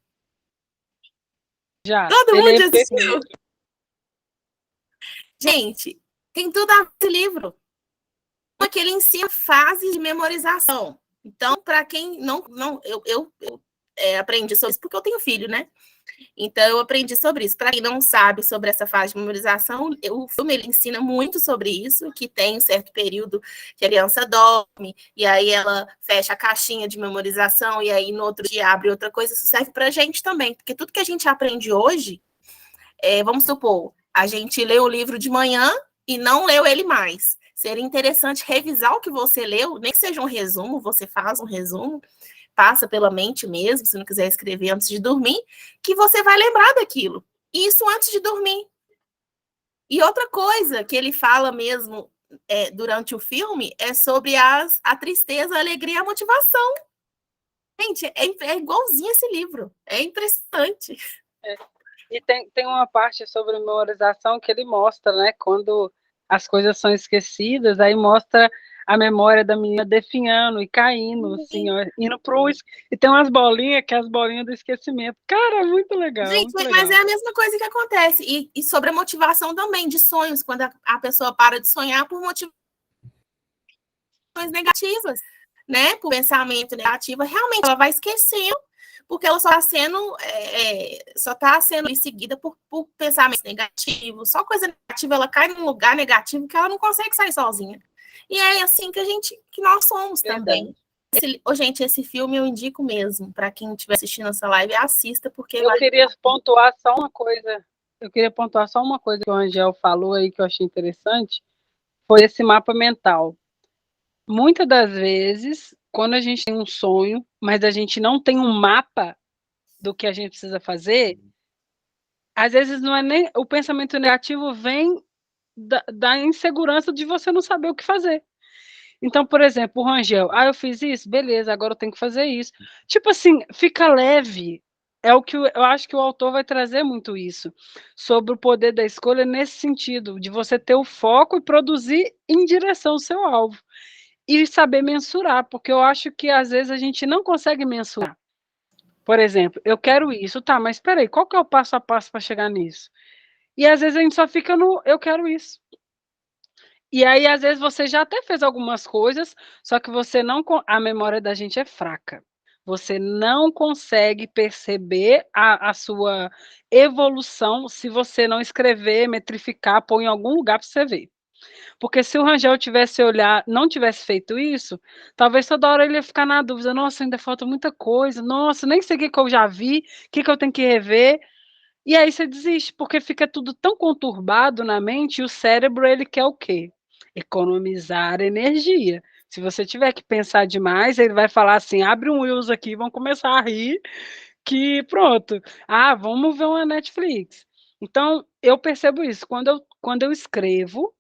Já. Todo mundo já assistiu. Gente, tem tudo a ver com esse livro. Porque ele ensina fases de memorização. Então, para quem não eu aprendi sobre isso porque eu tenho filho, né? Então, eu aprendi sobre isso. Para quem não sabe sobre essa fase de memorização, o filme ele ensina muito sobre isso, que tem um certo período que a criança dorme, e aí ela fecha a caixinha de memorização, e aí no outro dia abre outra coisa. Isso serve para a gente também, porque tudo que a gente aprende hoje, vamos supor, a gente lê o livro de manhã e não leu ele mais. Seria interessante revisar o que você leu, nem que seja um resumo, você faz um resumo, passa pela mente mesmo, se não quiser escrever antes de dormir, que você vai lembrar daquilo. Isso antes de dormir. E outra coisa que ele fala mesmo durante o filme é sobre a tristeza, a alegria e a motivação. Gente, é igualzinho esse livro. É impressionante. E tem uma parte sobre memorização que ele mostra, né? Quando as coisas são esquecidas, aí mostra a memória da menina definhando e caindo, assim, ó, indo pro... E tem umas bolinhas, que é as bolinhas do esquecimento. Cara, muito legal. Gente, muito mas legal. é a mesma coisa que acontece. E sobre a motivação também, de sonhos, quando a pessoa para de sonhar por motivações negativas, né? Por pensamento negativo, realmente ela vai esquecendo, porque ela só está sendo seguida por pensamentos negativos. Só coisa negativa, ela cai num lugar negativo que ela não consegue sair sozinha. E é assim que nós somos também. Gente, esse filme eu indico mesmo, para quem estiver assistindo essa live, assista, porque... Eu queria pontuar só uma coisa. Que o Angel falou aí, que eu achei interessante, foi esse mapa mental. Muitas das vezes, quando a gente tem um sonho, mas a gente não tem um mapa do que a gente precisa fazer, às vezes não é nem... O pensamento negativo vem da insegurança de você não saber o que fazer. Então, por exemplo, o Rangel, eu fiz isso, beleza, agora eu tenho que fazer isso. Tipo assim, fica leve. É o que eu acho que o autor vai trazer muito isso, sobre o poder da escolha nesse sentido, de você ter o foco e produzir em direção ao seu alvo. E saber mensurar, porque eu acho que às vezes a gente não consegue mensurar. Por exemplo, eu quero isso, tá, mas espera aí, qual que é o passo a passo para chegar nisso? E às vezes a gente só fica no eu quero isso. E aí, às vezes, você já até fez algumas coisas, só que você não. A memória da gente é fraca. Você não consegue perceber a sua evolução se você não escrever, metrificar, pôr em algum lugar para você ver. Porque se o Rangel não tivesse feito isso, talvez toda hora ele ia ficar na dúvida, nossa, ainda falta muita coisa, nossa, nem sei o que eu já vi, o que eu tenho que rever. E aí você desiste, porque fica tudo tão conturbado na mente, e o cérebro, ele quer o quê? Economizar energia. Se você tiver que pensar demais, ele vai falar assim, abre um Reels aqui, vão começar a rir, que pronto. Ah, vamos ver uma Netflix. Então, eu percebo isso. Quando eu escrevo,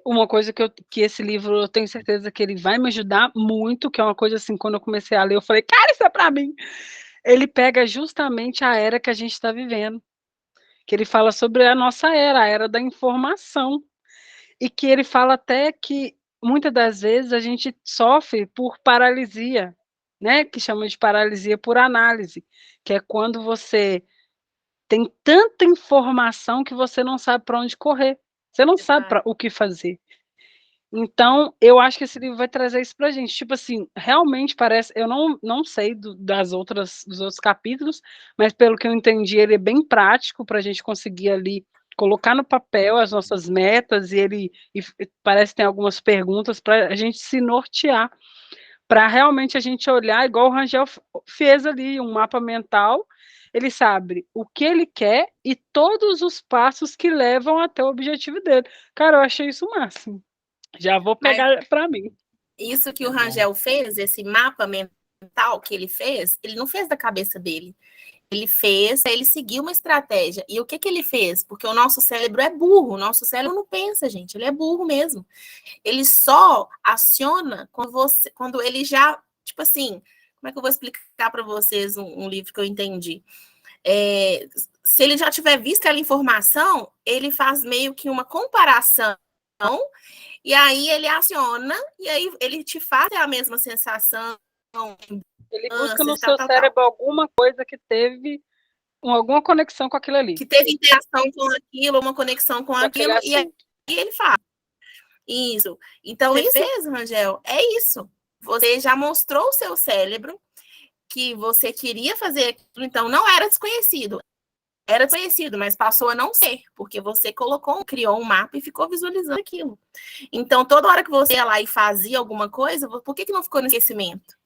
uma coisa que esse livro, eu tenho certeza que ele vai me ajudar muito, que é uma coisa assim, quando eu comecei a ler, eu falei, cara, isso é para mim. Ele pega justamente a era que a gente está vivendo, que ele fala sobre a nossa era, a era da informação, e que ele fala até que muitas das vezes a gente sofre por paralisia, né, que chama de paralisia por análise, que é quando você tem tanta informação que você não sabe para onde correr, você não sabe o que fazer. Então, eu acho que esse livro vai trazer isso pra gente. Tipo assim, realmente parece. Eu não sei dos outros capítulos, mas pelo que eu entendi, ele é bem prático para a gente conseguir ali colocar no papel as nossas metas, e parece que tem algumas perguntas para a gente se nortear, para realmente a gente olhar, igual o Rangel fez ali, um mapa mental. Ele sabe o que ele quer e todos os passos que levam até o objetivo dele. Cara, eu achei isso o máximo. Já vou pegar para mim. Isso que o Rangel fez, esse mapa mental que ele fez, ele não fez da cabeça dele. Ele seguiu uma estratégia. E o que ele fez? Porque o nosso cérebro é burro, o nosso cérebro não pensa, gente, ele é burro mesmo. Ele só aciona quando ele já, tipo assim, como é que eu vou explicar para vocês um livro que eu entendi? Se ele já tiver visto aquela informação, ele faz meio que uma comparação, e aí ele aciona, e aí ele te faz a mesma sensação. Ele busca no seu cérebro alguma coisa que teve alguma conexão com aquilo ali. Que teve interação com aquilo, uma conexão com aquilo, e aí ele faz. Isso. Então, isso mesmo, Rangel, é isso. Você já mostrou o seu cérebro que você queria fazer aquilo, então não era desconhecido. Era desconhecido, mas passou a não ser, porque você criou um mapa e ficou visualizando aquilo. Então, toda hora que você ia lá e fazia alguma coisa, por que não ficou no esquecimento?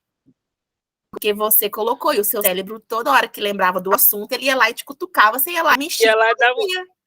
Porque você colocou, e o seu cérebro, toda hora que lembrava do assunto, ele ia lá e te cutucava, você ia lá e mexia. Ia lá e dava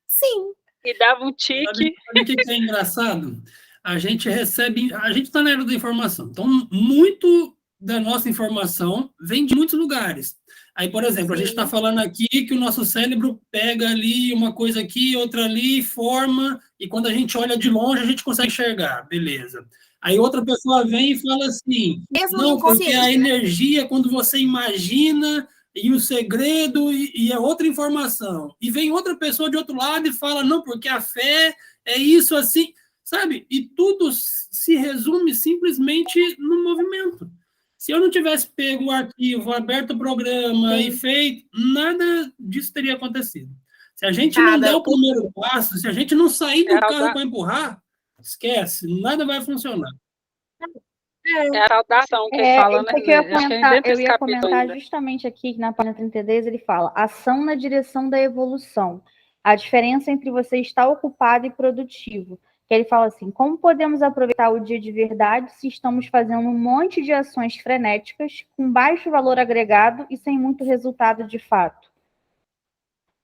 Sim. E dava um tique. Sabe o que é engraçado? A gente está na era da informação, então muito da nossa informação vem de muitos lugares. Aí, por exemplo, a gente está falando aqui que o nosso cérebro pega ali uma coisa aqui, outra ali, forma, e quando a gente olha de longe, a gente consegue enxergar, beleza. Aí outra pessoa vem e fala assim, não, porque a energia, quando você imagina, e o segredo, e é outra informação. E vem outra pessoa de outro lado e fala, não, porque a fé é isso assim, sabe? E tudo se resume simplesmente no movimento. Se eu não tivesse pego o arquivo, aberto o programa e feito, nada disso teria acontecido. Se a gente não der o primeiro passo, se a gente não sair do carro para empurrar, esquece, nada vai funcionar. É a saudação que ele fala, né? Eu ia comentar justamente aqui, na página 32, ele fala, ação na direção da evolução. A diferença entre você estar ocupado e produtivo. Que ele fala assim, como podemos aproveitar o dia de verdade se estamos fazendo um monte de ações frenéticas, com baixo valor agregado e sem muito resultado de fato?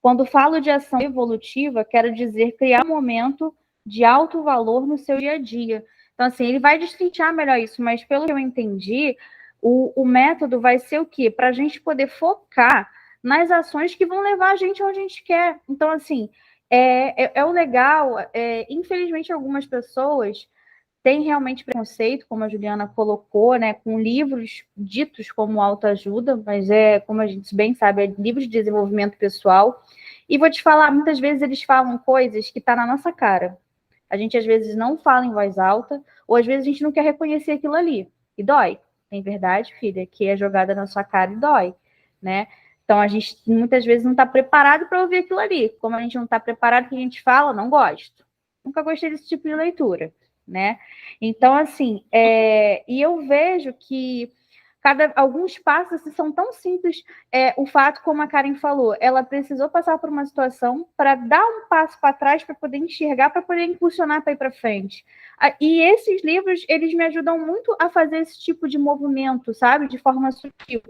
Quando falo de ação evolutiva, quero dizer criar um momento de alto valor no seu dia a dia. Então, assim, ele vai destrinchar melhor isso, mas pelo que eu entendi, o método vai ser o quê? Para a gente poder focar nas ações que vão levar a gente onde a gente quer. Então, assim, o legal, infelizmente, algumas pessoas têm realmente preconceito, como a Juliana colocou, né, com livros ditos como autoajuda, mas como a gente bem sabe, é livros de desenvolvimento pessoal. E vou te falar, muitas vezes eles falam coisas que estão na nossa cara. A gente, às vezes, não fala em voz alta, ou às vezes a gente não quer reconhecer aquilo ali. E dói. Tem verdade, filha, que é jogada na sua cara e dói, né? Então, a gente muitas vezes não está preparado para ouvir aquilo ali. Como a gente não está preparado, o que a gente fala, não gosto. Nunca gostei desse tipo de leitura, né? Então, assim, e eu vejo que alguns passos assim, são tão simples. O fato, como a Karen falou, ela precisou passar por uma situação para dar um passo para trás, para poder enxergar, para poder impulsionar para ir para frente. E esses livros, eles me ajudam muito a fazer esse tipo de movimento, sabe? De forma sutil.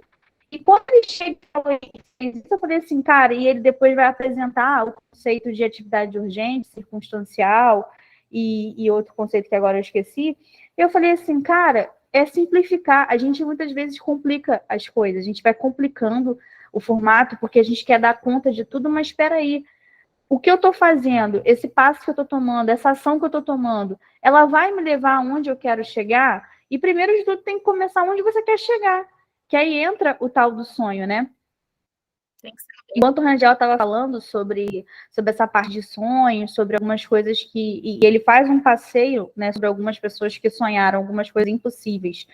E quando ele chega e falou isso, eu falei assim, cara, e ele depois vai apresentar o conceito de atividade urgente, circunstancial, e outro conceito que agora eu esqueci. Eu falei assim, cara, é simplificar. A gente muitas vezes complica as coisas, a gente vai complicando o formato porque a gente quer dar conta de tudo, mas espera aí. O que eu estou fazendo, esse passo que eu estou tomando, essa ação que eu estou tomando, ela vai me levar aonde eu quero chegar? E primeiro de tudo tem que começar onde você quer chegar. Que aí entra o tal do sonho, né? Enquanto o Rangel estava falando sobre essa parte de sonhos, sobre algumas coisas e ele faz um passeio, né, sobre algumas pessoas que sonharam algumas coisas impossíveis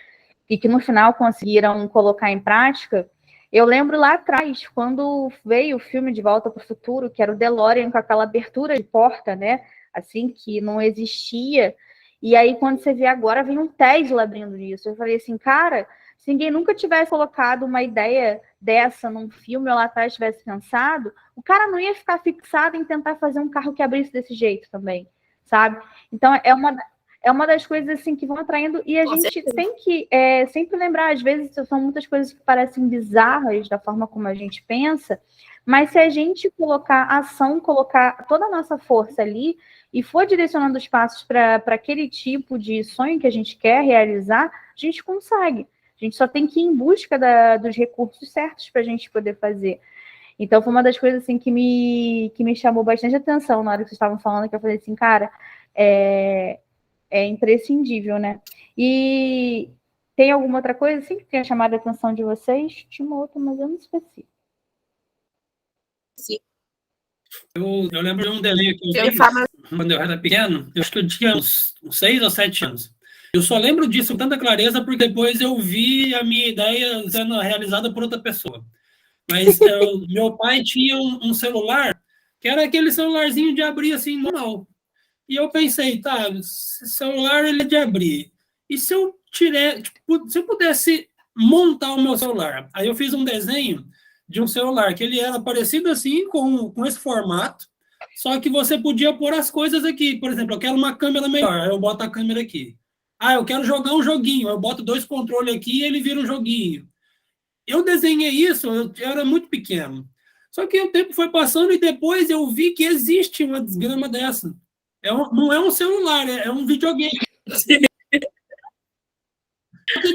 e que no final conseguiram colocar em prática. Eu lembro lá atrás, quando veio o filme De Volta para o Futuro, que era o DeLorean com aquela abertura de porta, né? Assim, que não existia. E aí, quando você vê agora, vem um Tesla abrindo isso. Eu falei assim, cara, se ninguém nunca tivesse colocado uma ideia dessa num filme ou lá atrás tivesse pensado, o cara não ia ficar fixado em tentar fazer um carro que abrisse desse jeito também, sabe? Então, é uma das coisas assim que vão atraindo, e a gente tem que sempre lembrar, às vezes são muitas coisas que parecem bizarras da forma como a gente pensa, mas se a gente colocar ação, colocar toda a nossa força ali e for direcionando os passos para aquele tipo de sonho que a gente quer realizar, a gente consegue. A gente só tem que ir em busca dos recursos certos para a gente poder fazer. Então, foi uma das coisas assim, que me chamou bastante atenção na hora que vocês estavam falando, que eu falei assim, cara, é imprescindível, né? E tem alguma outra coisa assim que tenha chamado a atenção de vocês? Tinha uma outra, mas eu não esqueci. Sim. Eu lembro de um desenho que eu fiz quando eu era pequeno, eu acho que eu tinha uns 6 ou 7 anos. Eu só lembro disso com tanta clareza porque depois eu vi a minha ideia sendo realizada por outra pessoa. Mas meu pai tinha um celular que era aquele celularzinho de abrir assim, normal. E eu pensei, tá, esse celular ele é de abrir. E se eu se eu pudesse montar o meu celular? Aí eu fiz um desenho de um celular que ele era parecido assim com esse formato, só que você podia pôr as coisas aqui. Por exemplo, eu quero uma câmera melhor, aí eu boto a câmera aqui. Eu quero jogar um joguinho, eu boto 2 controles aqui e ele vira um joguinho. Eu desenhei isso, eu era muito pequeno. Só que o tempo foi passando e depois eu vi que existe uma desgrama dessa. Não é um celular, é um videogame.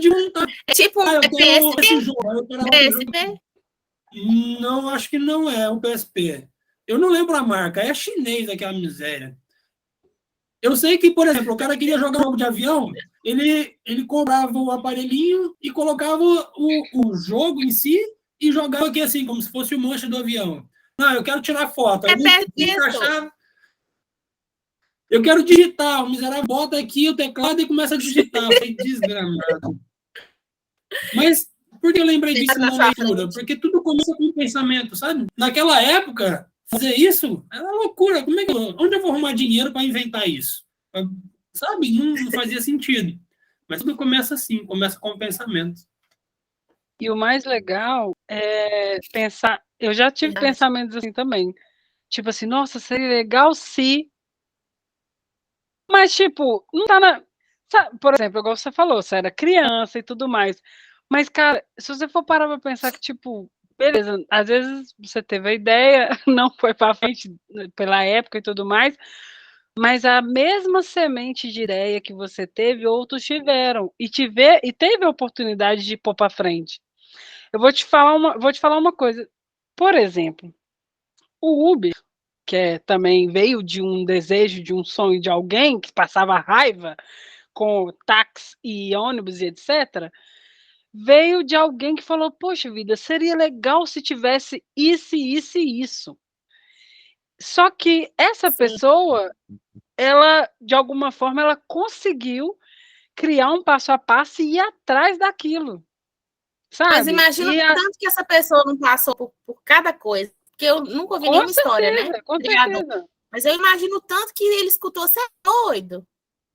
De montar. É tipo eu quero PSP? esse jogo. PSP? Não, acho que não é um PSP. Eu não lembro a marca, é chinês aquela miséria. Eu sei que, por exemplo, o cara queria jogar um jogo de avião, ele comprava o aparelhinho e colocava o jogo em si e jogava aqui assim, como se fosse o manche do avião. Não, eu quero tirar foto. Eu quero digitar. O miserável bota aqui o teclado e começa a digitar. Foi desgramado. Mas por que eu lembrei disso na leitura? Porque tudo começa com um pensamento, sabe? Naquela época, fazer isso era loucura. Onde eu vou arrumar dinheiro para inventar isso? Sabe? Não fazia sentido. Mas tudo começa assim, começa com o pensamento. E o mais legal é pensar... Eu já tive pensamentos assim também. Tipo assim, nossa, seria legal se... Mas, tipo, não tá na... Sabe, por exemplo, igual você falou, você era criança e tudo mais. Mas, cara, se você for parar pra pensar que, tipo, beleza, às vezes você teve a ideia, não foi pra frente pela época e tudo mais, mas a mesma semente de ideia que você teve, outros tiveram. E teve a oportunidade de pôr pra frente. Eu vou te falar uma coisa. Por exemplo, o Uber, que também veio de um desejo, de um sonho de alguém que passava raiva com táxi e ônibus e etc., veio de alguém que falou, poxa vida, seria legal se tivesse isso, isso e isso. Só que essa pessoa, ela, de alguma forma, ela conseguiu criar um passo a passo e ir atrás daquilo. sabe? Mas imagina o tanto que essa pessoa não passou por cada coisa. Porque eu nunca ouvi nenhuma história, né? Com certeza. Mas eu imagino o tanto que ele escutou. Você é doido?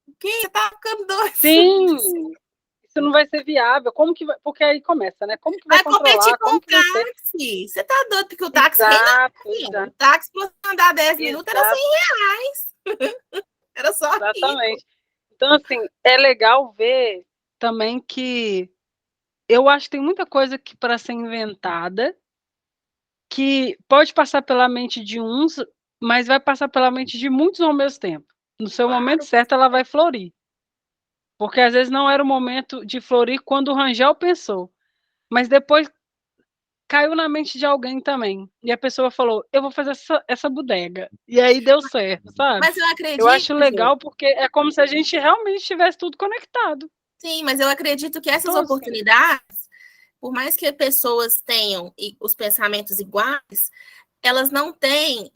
O quê? Você tá ficando doido? Sim. Isso não vai ser viável. Como que vai... Porque aí começa, né? Como que vai competir controlar? com o táxi. Você tá doido? Porque o táxi Exato. O táxi, para andar 10 minutos, era R$100. Era só Exatamente. Então, assim, é legal ver também que eu acho que tem muita coisa que para ser inventada que pode passar pela mente de uns, mas vai passar pela mente de muitos ao mesmo tempo. No seu momento certo, ela vai florir. Porque às vezes não era o momento de florir quando o Rangel pensou. Mas depois caiu na mente de alguém também. E a pessoa falou, eu vou fazer essa bodega. E aí deu certo, sabe? Mas eu acredito... Eu acho legal porque é como se a gente realmente tivesse tudo conectado. Sim, mas eu acredito que essas oportunidades, por mais que pessoas tenham os pensamentos iguais, elas não têm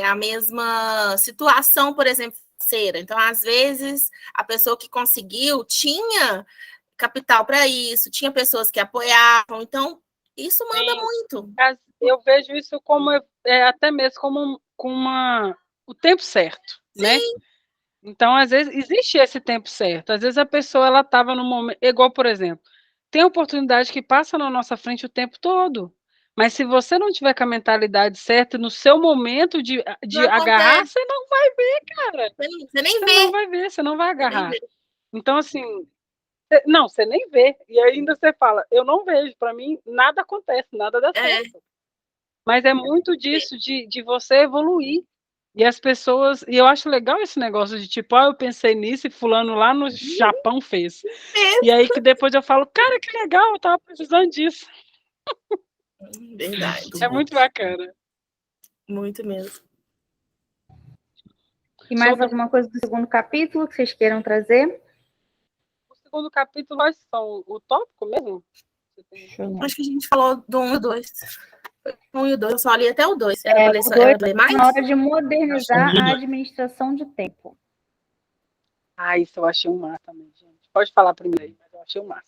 a mesma situação, por exemplo, financeira. Então, às vezes, a pessoa que conseguiu tinha capital para isso, tinha pessoas que apoiavam. Então, isso manda muito. Eu vejo isso como até mesmo como o tempo certo, Sim. né? Então, às vezes, existe esse tempo certo. Às vezes a pessoa ela estava no momento, igual, por exemplo, tem oportunidade que passa na nossa frente o tempo todo. Mas se você não tiver com a mentalidade certa no seu momento de agarrar, você não vai ver, cara. Você nem vê. Você não vai ver, você não vai agarrar. Então, assim, você nem vê. E ainda você fala, eu não vejo. Para mim, nada acontece, nada dá certo. Mas é muito disso, de você evoluir. E as pessoas... E eu acho legal esse negócio de tipo, eu pensei nisso e fulano lá no Japão fez. E aí que depois eu falo, cara, que legal, eu tava precisando disso. Verdade. É muito bacana. Muito mesmo. E mais alguma coisa do segundo capítulo que vocês queiram trazer? O segundo capítulo, quais são? O tópico mesmo? Acho que a gente falou do 1 e 2. 1 e o 2, eu só li até o 2. Ler mais? Na hora de modernizar a administração de tempo. Isso eu achei um massa também, gente. Pode falar primeiro aí, mas eu achei um massa.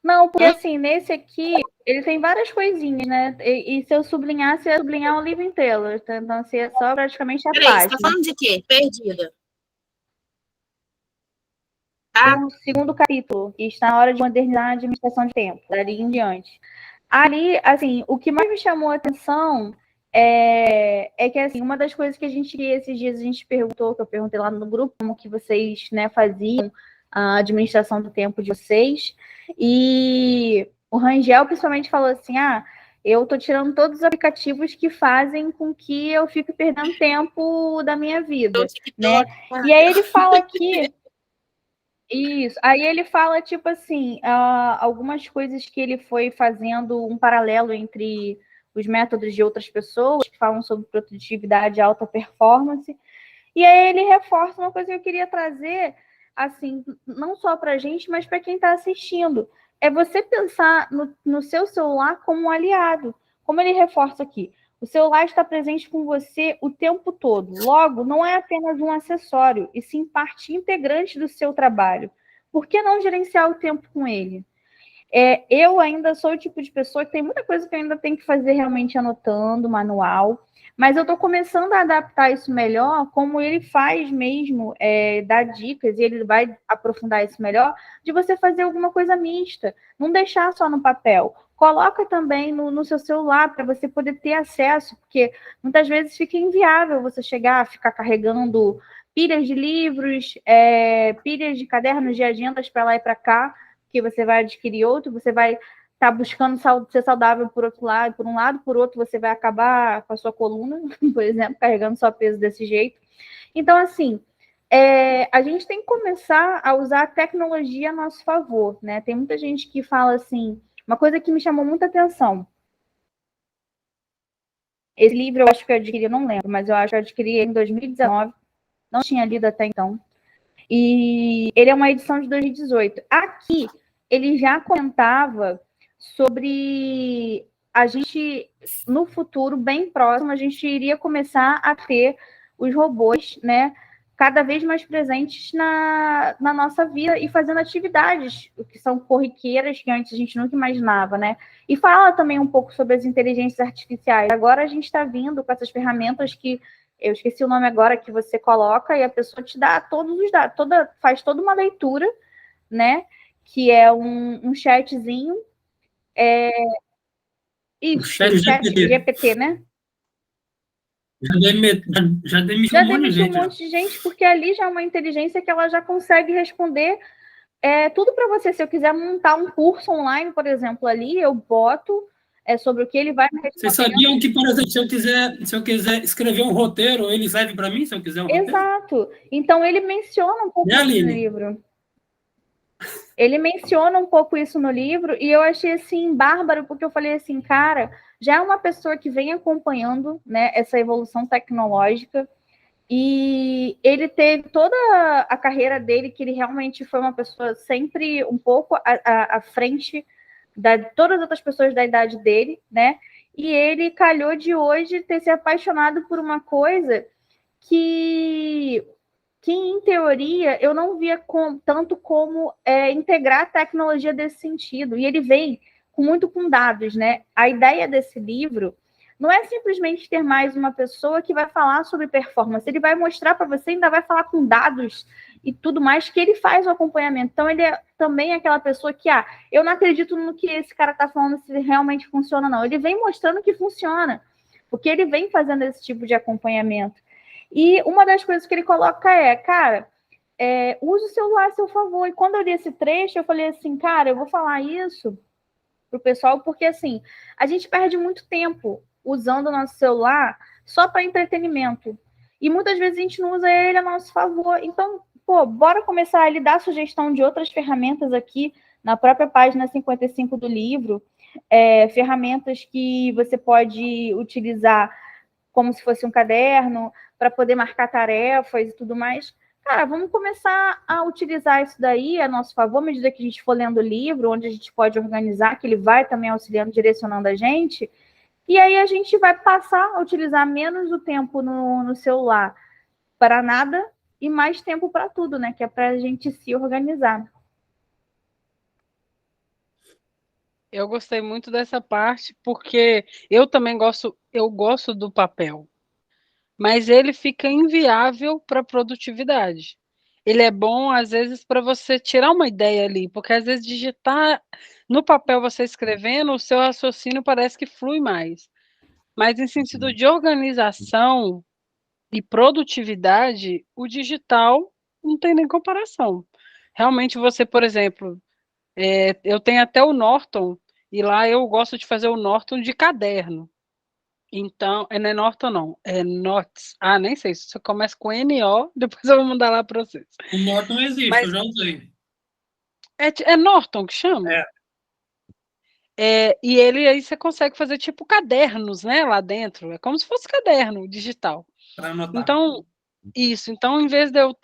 Não, porque assim, nesse aqui, ele tem várias coisinhas, né? E se eu sublinhar, você ia sublinhar o livro inteiro. Então, assim, é só praticamente a página. Você tá falando de quê? Perdida. O segundo capítulo, que está na hora de modernizar a administração de tempo, dali em diante. Ali, assim, o que mais me chamou a atenção é que, assim, uma das coisas que esses dias a gente perguntou, que eu perguntei lá no grupo, como que vocês, né, faziam a administração do tempo de vocês, e o Rangel principalmente falou assim, eu tô tirando todos os aplicativos que fazem com que eu fique perdendo tempo da minha vida, né? E aí ele fala aqui... Isso. Aí ele fala, tipo assim, algumas coisas que ele foi fazendo um paralelo entre os métodos de outras pessoas que falam sobre produtividade e alta performance. E aí ele reforça uma coisa que eu queria trazer, assim, não só para a gente, mas para quem está assistindo. É você pensar no seu celular como um aliado. Como ele reforça aqui. O celular está presente com você o tempo todo. Logo, não é apenas um acessório, e sim parte integrante do seu trabalho. Por que não gerenciar o tempo com ele? Eu ainda sou o tipo de pessoa que tem muita coisa que eu ainda tenho que fazer realmente anotando, manual, mas eu estou começando a adaptar isso melhor, como ele faz mesmo, dar dicas, e ele vai aprofundar isso melhor, de você fazer alguma coisa mista, não deixar só no papel. Coloca também no seu celular para você poder ter acesso, porque muitas vezes fica inviável você ficar carregando pilhas de livros, pilhas de cadernos de agendas para lá e para cá, que você vai adquirir outro, você vai estar buscando ser saudável por outro lado, por um lado, por outro você vai acabar com a sua coluna, por exemplo, carregando só peso desse jeito. Então, assim, a gente tem que começar a usar a tecnologia a nosso favor, né? Tem muita gente que fala assim, uma coisa que me chamou muita atenção. Esse livro eu acho que eu adquiri, eu não lembro, mas eu acho que eu adquiri em 2019, não tinha lido até então. E ele é uma edição de 2018. Aqui, ele já comentava sobre a gente, no futuro bem próximo, a gente iria começar a ter os robôs, né, cada vez mais presentes na nossa vida e fazendo atividades que são corriqueiras que antes a gente nunca imaginava, né? E fala também um pouco sobre as inteligências artificiais. Agora a gente está vindo com essas ferramentas que eu esqueci o nome agora, que você coloca e a pessoa te dá todos os dados, faz toda uma leitura, né? Que é um chatzinho. Isso, chat chat GPT. GPT, né? Já demitiu Já um monte de demitiu um gente. Já. monte de gente, porque ali já é uma inteligência que ela já consegue responder tudo para você. Se eu quiser montar um curso online, por exemplo, ali, eu boto sobre o que ele vai me responder. Vocês sabiam que, por exemplo, se eu quiser escrever um roteiro, ele serve para mim, se eu quiser um roteiro? Exato. Então, ele menciona um pouco Né, isso no Aline? livro. Ele menciona um pouco isso no livro e eu achei, assim, bárbaro, porque eu falei assim, cara, já é uma pessoa que vem acompanhando, né, essa evolução tecnológica e ele teve toda a carreira dele, que ele realmente foi uma pessoa sempre um pouco à frente de todas as outras pessoas da idade dele, né? E ele calhou de hoje ter se apaixonado por uma coisa que em teoria, eu não via tanto como integrar a tecnologia desse sentido. E ele vem muito com dados, né? A ideia desse livro não é simplesmente ter mais uma pessoa que vai falar sobre performance. Ele vai mostrar para você, ainda vai falar com dados e tudo mais, que ele faz o acompanhamento. Então, ele é também aquela pessoa que, eu não acredito no que esse cara está falando, se realmente funciona, não. Ele vem mostrando que funciona, porque ele vem fazendo esse tipo de acompanhamento. E uma das coisas que ele coloca cara, use o celular a seu favor. E quando eu li esse trecho, eu falei assim, cara, eu vou falar isso pro pessoal, porque assim, a gente perde muito tempo usando o nosso celular só para entretenimento. E muitas vezes a gente não usa ele a nosso favor. Então, bora começar a lhe dar sugestão de outras ferramentas aqui na própria página 55 do livro, ferramentas que você pode utilizar como se fosse um caderno, para poder marcar tarefas e tudo mais. Cara, vamos começar a utilizar isso daí a nosso favor, à medida que a gente for lendo o livro, onde a gente pode organizar, que ele vai também auxiliando, direcionando a gente, e aí a gente vai passar a utilizar menos o tempo no celular para nada e mais tempo para tudo, né? Que é para a gente se organizar. Eu gostei muito dessa parte, porque eu também gosto do papel, mas ele fica inviável para a produtividade. Ele é bom, às vezes, para você tirar uma ideia ali, porque às vezes digitar no papel, você escrevendo, o seu raciocínio parece que flui mais. Mas em sentido de organização e produtividade, o digital não tem nem comparação. Realmente você, por exemplo, eu tenho até o Norton, e lá eu gosto de fazer o Norton de caderno. Então, não é Norton não, é Notes. Nem sei, se você começa com N-O, depois eu vou mandar lá para vocês. O Norton existe, Mas eu já usei. é Norton que chama? E ele aí você consegue fazer tipo cadernos, né, lá dentro. É como se fosse caderno digital. Para anotar. Então, então, em vez de eu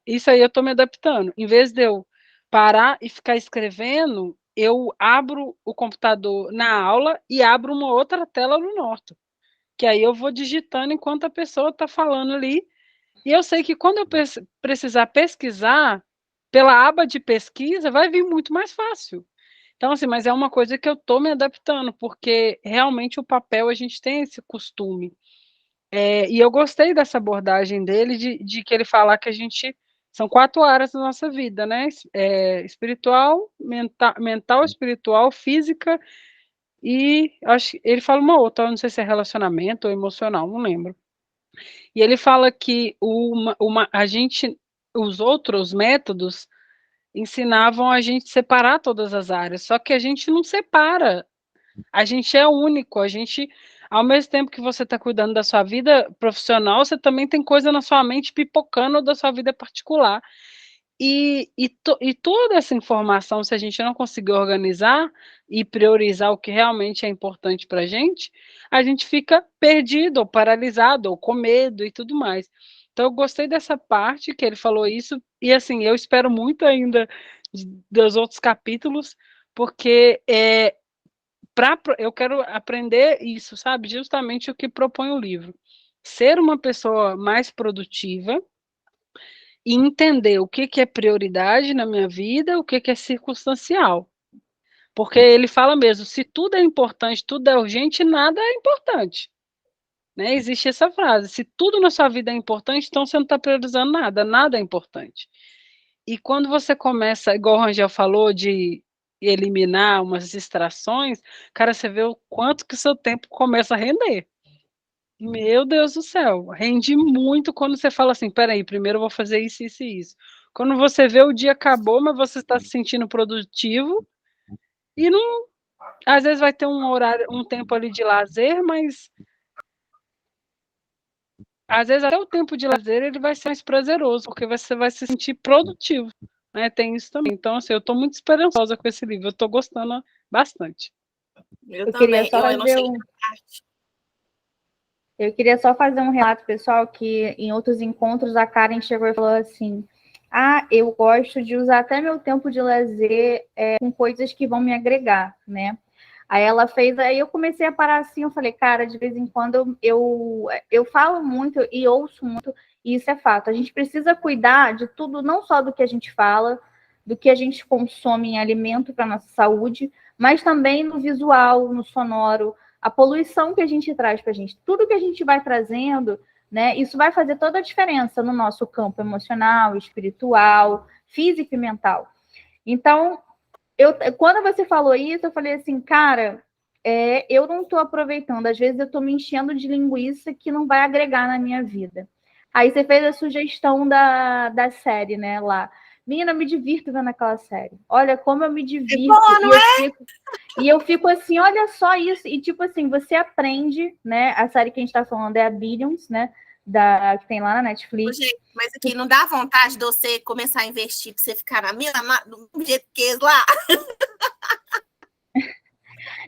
isso aí eu estou me adaptando. Em vez de eu parar e ficar escrevendo, eu abro o computador na aula e abro uma outra tela no Norton, que aí eu vou digitando enquanto a pessoa está falando ali. E eu sei que quando eu precisar pesquisar, pela aba de pesquisa, vai vir muito mais fácil. Então, assim, mas é uma coisa que eu estou me adaptando, porque realmente o papel a gente tem esse costume. E eu gostei dessa abordagem dele, de que ele fala que a gente. São 4 áreas da nossa vida, né? Espiritual, mental, espiritual, física, e acho que ele fala uma outra, não sei se é relacionamento ou emocional, não lembro. E ele fala que a gente, os outros métodos ensinavam a gente separar todas as áreas, só que a gente não separa. A gente é único, ao mesmo tempo que você está cuidando da sua vida profissional, você também tem coisa na sua mente pipocando da sua vida particular. E toda essa informação, se a gente não conseguir organizar e priorizar o que realmente é importante para a gente fica perdido, ou paralisado, ou com medo e tudo mais. Então, eu gostei dessa parte que ele falou isso, e assim, eu espero muito ainda dos outros capítulos, porque eu quero aprender isso, sabe? Justamente o que propõe o livro. Ser uma pessoa mais produtiva, e entender o que é prioridade na minha vida, o que é circunstancial. Porque ele fala mesmo, se tudo é importante, tudo é urgente, nada é importante. Né? Existe essa frase, se tudo na sua vida é importante, então você não está priorizando nada, nada é importante. E quando você começa, igual o Rangel falou, de eliminar umas distrações, cara, você vê o quanto que o seu tempo começa a render. Meu Deus do céu, rende muito quando você fala assim, peraí, primeiro eu vou fazer isso, isso e isso. Quando você vê o dia acabou, mas você está se sentindo produtivo, e não, às vezes vai ter um horário, um tempo ali de lazer, mas às vezes até o tempo de lazer ele vai ser mais prazeroso, porque você vai se sentir produtivo, né? Tem isso também. Então, assim, eu estou muito esperançosa com esse livro, eu estou gostando bastante. Eu também, eu não cheguei na parte. Eu queria só fazer um relato, pessoal, que em outros encontros a Karen chegou e falou assim, eu gosto de usar até meu tempo de lazer com coisas que vão me agregar, né? Aí ela fez, aí eu comecei a parar assim, eu falei, cara, de vez em quando eu falo muito e ouço muito, e isso é fato. A gente precisa cuidar de tudo, não só do que a gente fala, do que a gente consome em alimento para nossa saúde, mas também no visual, no sonoro, a poluição que a gente traz para a gente. Tudo que a gente vai trazendo, né, isso vai fazer toda a diferença no nosso campo emocional, espiritual, físico e mental. Então, quando você falou isso, eu falei assim, cara, eu não estou aproveitando. Às vezes eu estou me enchendo de linguiça que não vai agregar na minha vida. Aí você fez a sugestão da série, né, lá. Menina, eu me divirto vendo aquela série. Olha como eu me divirto. Boa, não é? E eu fico assim, olha só isso. E tipo assim, você aprende, né? A série que a gente está falando é a Billions, né? Que tem lá na Netflix. Gente, mas aqui não dá vontade de você começar a investir para você ficar do jeito que é lá?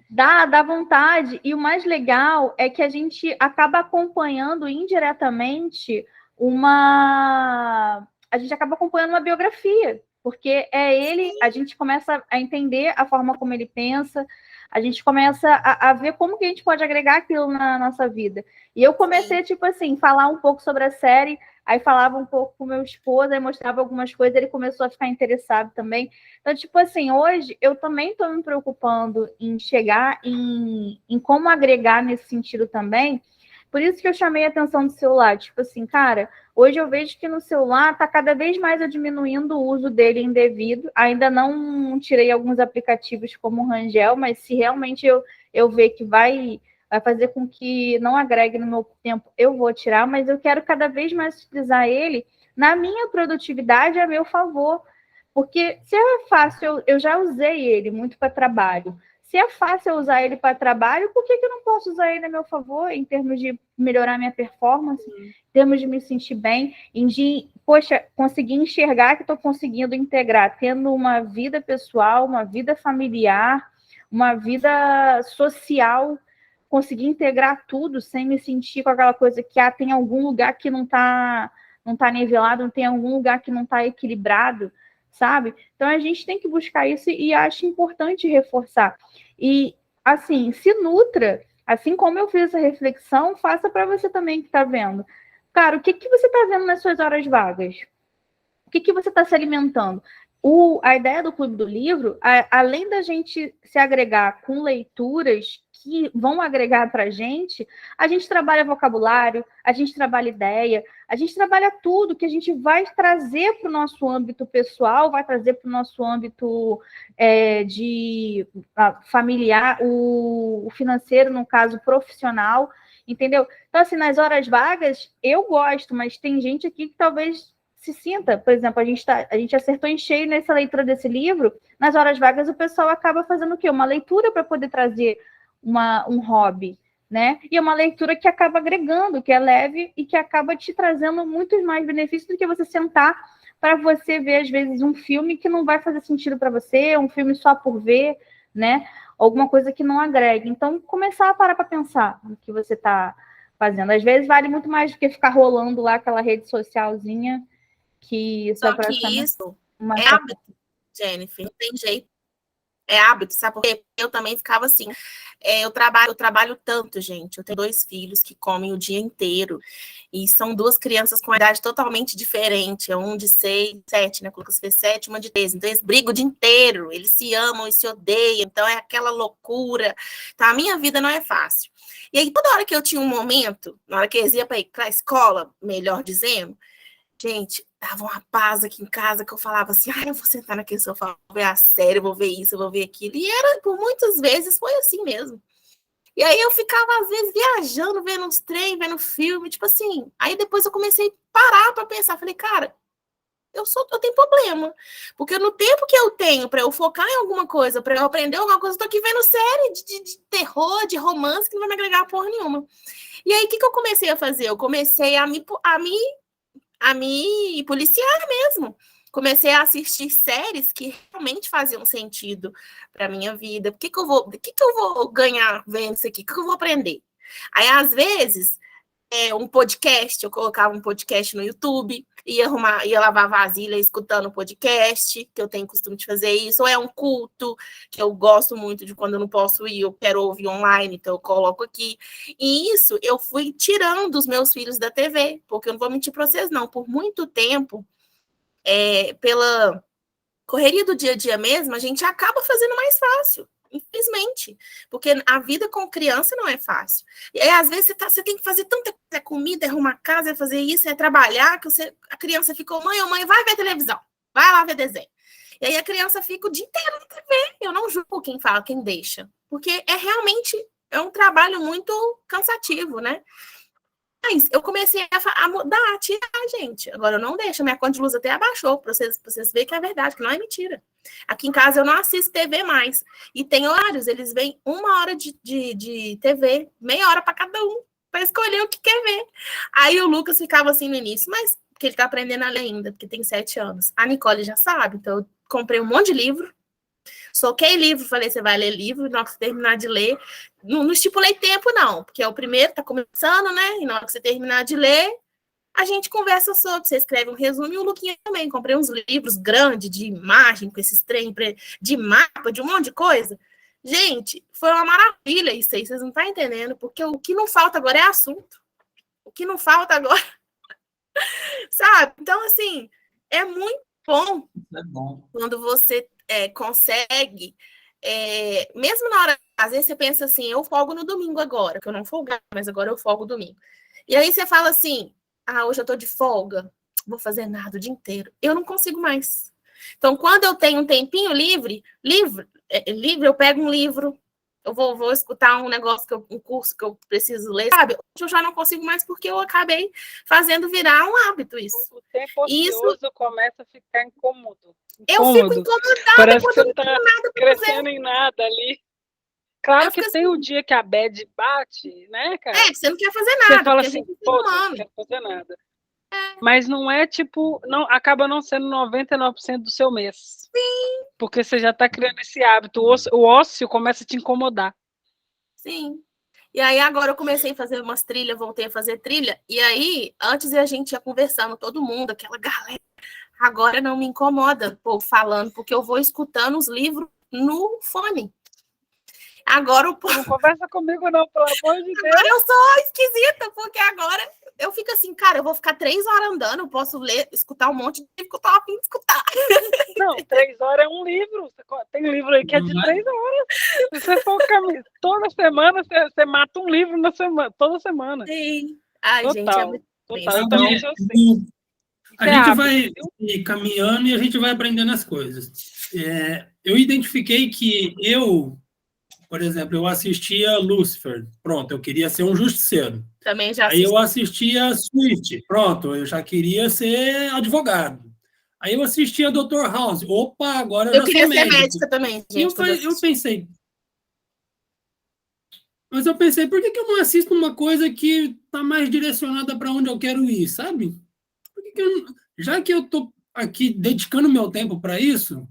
Dá vontade. E o mais legal é que a gente acaba acompanhando indiretamente a gente acaba acompanhando uma biografia, porque ele, a gente começa a entender a forma como ele pensa, a gente começa a ver como que a gente pode agregar aquilo na nossa vida. E eu comecei, tipo assim, falar um pouco sobre a série, aí falava um pouco com meu esposo, aí mostrava algumas coisas, ele começou a ficar interessado também. Então, tipo assim, hoje eu também estou me preocupando em chegar em como agregar nesse sentido também. Por isso que eu chamei a atenção do celular. Tipo assim, cara, hoje eu vejo que no celular está cada vez mais eu diminuindo o uso dele indevido. Ainda não tirei alguns aplicativos como o Rangel, mas se realmente eu ver que vai fazer com que não agregue no meu tempo, eu vou tirar, mas eu quero cada vez mais utilizar ele na minha produtividade a meu favor. Porque se é fácil, eu já usei ele muito para trabalho. Se é fácil eu usar ele para trabalho, por que eu não posso usar ele a meu favor, em termos de melhorar minha performance, em termos de me sentir bem, conseguir enxergar que estou conseguindo integrar, tendo uma vida pessoal, uma vida familiar, uma vida social, conseguir integrar tudo sem me sentir com aquela coisa que tem algum lugar que não tá nivelado, não tem algum lugar que não está equilibrado, sabe? Então a gente tem que buscar isso e acho importante reforçar. E assim, se nutra, assim como eu fiz essa reflexão, faça para você também que está vendo. Cara, o que você está vendo nas suas horas vagas? O que você está se alimentando? A ideia do Clube do Livro, além da gente se agregar com leituras que vão agregar para a gente trabalha vocabulário, a gente trabalha ideia, a gente trabalha tudo que a gente vai trazer para o nosso âmbito pessoal, vai trazer para o nosso âmbito familiar, o financeiro, no caso, profissional, entendeu? Então, assim, nas horas vagas, eu gosto, mas tem gente aqui que talvez se sinta, por exemplo, a gente acertou em cheio nessa leitura desse livro, nas horas vagas o pessoal acaba fazendo o quê? Uma leitura para poder trazer um hobby, né? E é uma leitura que acaba agregando, que é leve e que acaba te trazendo muitos mais benefícios do que você sentar para você ver, às vezes, um filme que não vai fazer sentido para você, um filme só por ver, né? Alguma coisa que não agrega. Então, começar a parar para pensar no que você está fazendo. Às vezes, vale muito mais do que ficar rolando lá aquela rede socialzinha que só que isso é hábito, Jennifer, não tem jeito. É hábito, sabe? Porque eu também ficava assim. Eu trabalho tanto, gente. Eu tenho 2 filhos que comem o dia inteiro. E são 2 crianças com idade totalmente diferente. É um de 6, 7, né? O Lucas fez 7, uma de 3. Então, eles brigam o dia inteiro. Eles se amam e se odeiam. Então, é aquela loucura. Então, a minha vida não é fácil. E aí, toda hora que eu tinha um momento, na hora que eles iam para a escola, melhor dizendo, gente, dava uma paz aqui em casa que eu falava assim, eu vou sentar naquele sofá, vou ver a série, vou ver isso, vou ver aquilo. E era, por muitas vezes, foi assim mesmo. E aí eu ficava, às vezes, viajando, vendo uns trem, vendo filme, tipo assim. Aí depois eu comecei a parar para pensar. Falei, cara, eu tenho problema. Porque no tempo que eu tenho para eu focar em alguma coisa, para eu aprender alguma coisa, eu tô aqui vendo série de terror, de romance, que não vai me agregar porra nenhuma. E aí, o que eu comecei a fazer? Eu comecei a me policiar mesmo. Comecei a assistir séries que realmente faziam sentido para minha vida. O que eu vou ganhar vendo isso aqui? O que eu vou aprender? Aí, às vezes, um podcast, eu colocava um podcast no YouTube, ia lavar vasilha escutando um podcast, que eu tenho costume de fazer isso, ou é um culto, que eu gosto muito de quando eu não posso ir, eu quero ouvir online, então eu coloco aqui. E isso eu fui tirando os meus filhos da TV, porque eu não vou mentir para vocês, não. Por muito tempo, pela correria do dia a dia mesmo, a gente acaba fazendo mais fácil. Infelizmente, porque a vida com criança não é fácil. E aí, às vezes, você tem que fazer tanta coisa, comida, arrumar casa, fazer isso, trabalhar, que a criança ficou, mãe, vai ver televisão, vai lá ver desenho. E aí a criança fica o dia inteiro na TV. Eu não julgo quem fala, quem deixa. Porque realmente um trabalho muito cansativo, né? Mas eu comecei a mudar, a tirar, gente. Agora eu não deixo, minha conta de luz até abaixou, para vocês verem que é verdade, que não é mentira. Aqui em casa eu não assisto TV mais. E tem horários, eles vêm 1 hora de TV, meia hora para cada um, para escolher o que quer ver. Aí o Lucas ficava assim no início, mas porque ele está aprendendo a ler ainda, porque tem 7 anos. A Nicole já sabe, então eu comprei um monte de livro. Soquei livro, falei, você vai ler livro, na hora que você terminar de ler, não estipulei tempo, não, porque é o primeiro, tá começando, né? E na hora que você terminar de ler, a gente conversa sobre, você escreve um resumo, e o Luquinha também, comprei uns livros grandes de imagem, com esses trem de mapa, de um monte de coisa. Gente, foi uma maravilha isso aí, vocês não estão entendendo, porque o que não falta agora é assunto. O que não falta agora, sabe? Então, assim, é muito bom, quando você consegue, mesmo na hora, às vezes você pensa assim, eu folgo no domingo agora, que eu não folgava, mas agora eu folgo domingo. E aí você fala assim, hoje eu tô de folga, não vou fazer nada o dia inteiro. Eu não consigo mais. Então, quando eu tenho um tempinho livre, eu pego um livro, eu vou escutar um negócio, um curso que eu preciso ler, sabe? Hoje eu já não consigo mais porque eu acabei fazendo virar um hábito isso. O tempo ocioso começa a ficar incômodo. Eu fico incomodada. Parece que você não tá crescendo em nada ali. Claro que tem o dia que a bad bate, né, cara? Você não quer fazer nada. Você fala assim, pô, não quero fazer nada. Mas não é tipo, acaba não sendo 99% do seu mês. Sim. Porque você já tá criando esse hábito. O ócio começa a te incomodar. Sim. E aí agora eu comecei a fazer umas trilhas, voltei a fazer trilha. E aí, antes a gente ia conversando, todo mundo, aquela galera. Agora não me incomoda o povo falando, porque eu vou escutando os livros no fone. Agora o povo... Não conversa comigo não, pelo amor de Deus. Agora eu sou esquisita, porque agora eu fico assim, cara, eu vou ficar 3 horas andando, eu posso ler, escutar um monte de livro que eu tô a fim de escutar. Não, 3 horas é um livro. Tem livro aí que é de 3 horas. Se você for toda semana, você mata um livro na semana, toda semana. Sim. Ai, total, gente, é muito total. Eu também sou assim. A gente vai caminhando e a gente vai aprendendo as coisas. Eu identifiquei que por exemplo, eu assistia Lucifer. Pronto, eu queria ser um justiceiro. Também já assisti. Aí eu assistia Swift. Pronto, eu já queria ser advogado. Aí eu assistia Dr. House. Opa, agora eu já queria sou ser médico. médica também, gente. Eu pensei... Mas eu pensei, por que eu não assisto uma coisa que está mais direcionada para onde eu quero ir, sabe? Já que eu estou aqui dedicando meu tempo para isso,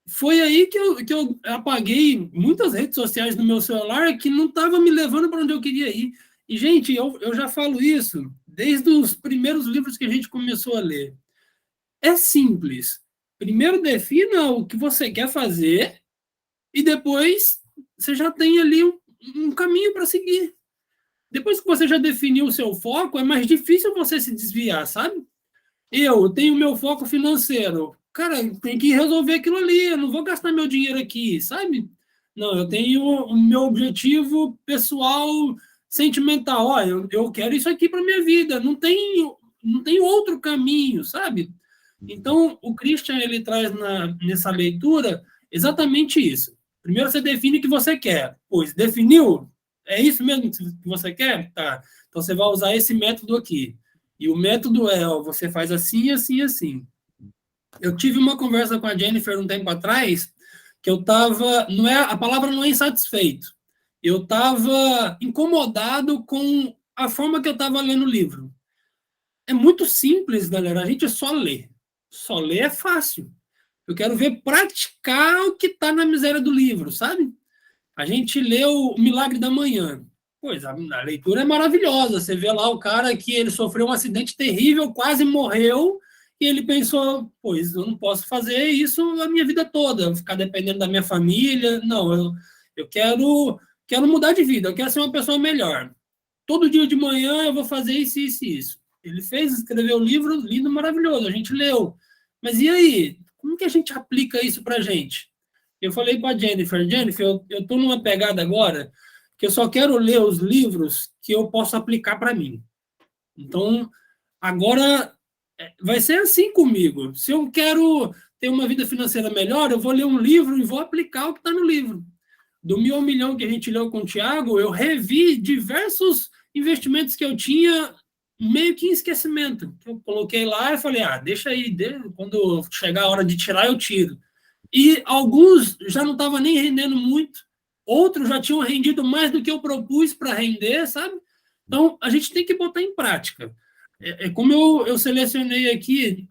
foi aí que eu apaguei muitas redes sociais no meu celular que não estavam me levando para onde eu queria ir. E, gente, eu já falo isso desde os primeiros livros que a gente começou a ler. É simples. Primeiro defina o que você quer fazer e depois você já tem ali um caminho para seguir. Depois que você já definiu o seu foco, é mais difícil você se desviar, sabe? Eu tenho meu foco financeiro. Cara, tem que resolver aquilo ali. Eu não vou gastar meu dinheiro aqui, sabe? Não, eu tenho o meu objetivo pessoal, sentimental. Ó, eu quero isso aqui para minha vida. Não tem outro caminho, sabe? Então, o Christian, ele traz nessa leitura exatamente isso. Primeiro você define o que você quer. Pois, definiu? É isso mesmo que você quer? Tá. Então, você vai usar esse método aqui. E o método é, ó, você faz assim, assim, assim. Eu tive uma conversa com a Jennifer um tempo atrás, que eu estava, a palavra não é insatisfeito. Eu estava incomodado com a forma que eu estava lendo o livro. É muito simples, galera, a gente só lê. Só ler é fácil. Eu quero ver praticar o que está na miséria do livro, sabe? A gente leu O Milagre da Manhã. Pois, a leitura é maravilhosa. Você vê lá o cara que ele sofreu um acidente terrível, quase morreu, e ele pensou, pois, eu não posso fazer isso a minha vida toda, ficar dependendo da minha família. Não, eu quero mudar de vida, eu quero ser uma pessoa melhor. Todo dia de manhã eu vou fazer isso, isso e isso. Ele escreveu um livro lindo, maravilhoso, a gente leu. Mas e aí? Como que a gente aplica isso para a gente? Eu falei para a Jennifer, eu estou numa pegada agora que eu só quero ler os livros que eu posso aplicar para mim. Então, agora vai ser assim comigo. Se eu quero ter uma vida financeira melhor, eu vou ler um livro e vou aplicar o que está no livro. Do 1.000 ao milhão que a gente leu com o Tiago, eu revi diversos investimentos que eu tinha meio que em esquecimento. Eu coloquei lá e falei, deixa aí, quando chegar a hora de tirar, eu tiro. E alguns já não estavam nem rendendo muito, outros já tinham rendido mais do que eu propus para render, sabe? Então, a gente tem que botar em prática. Como eu selecionei aqui,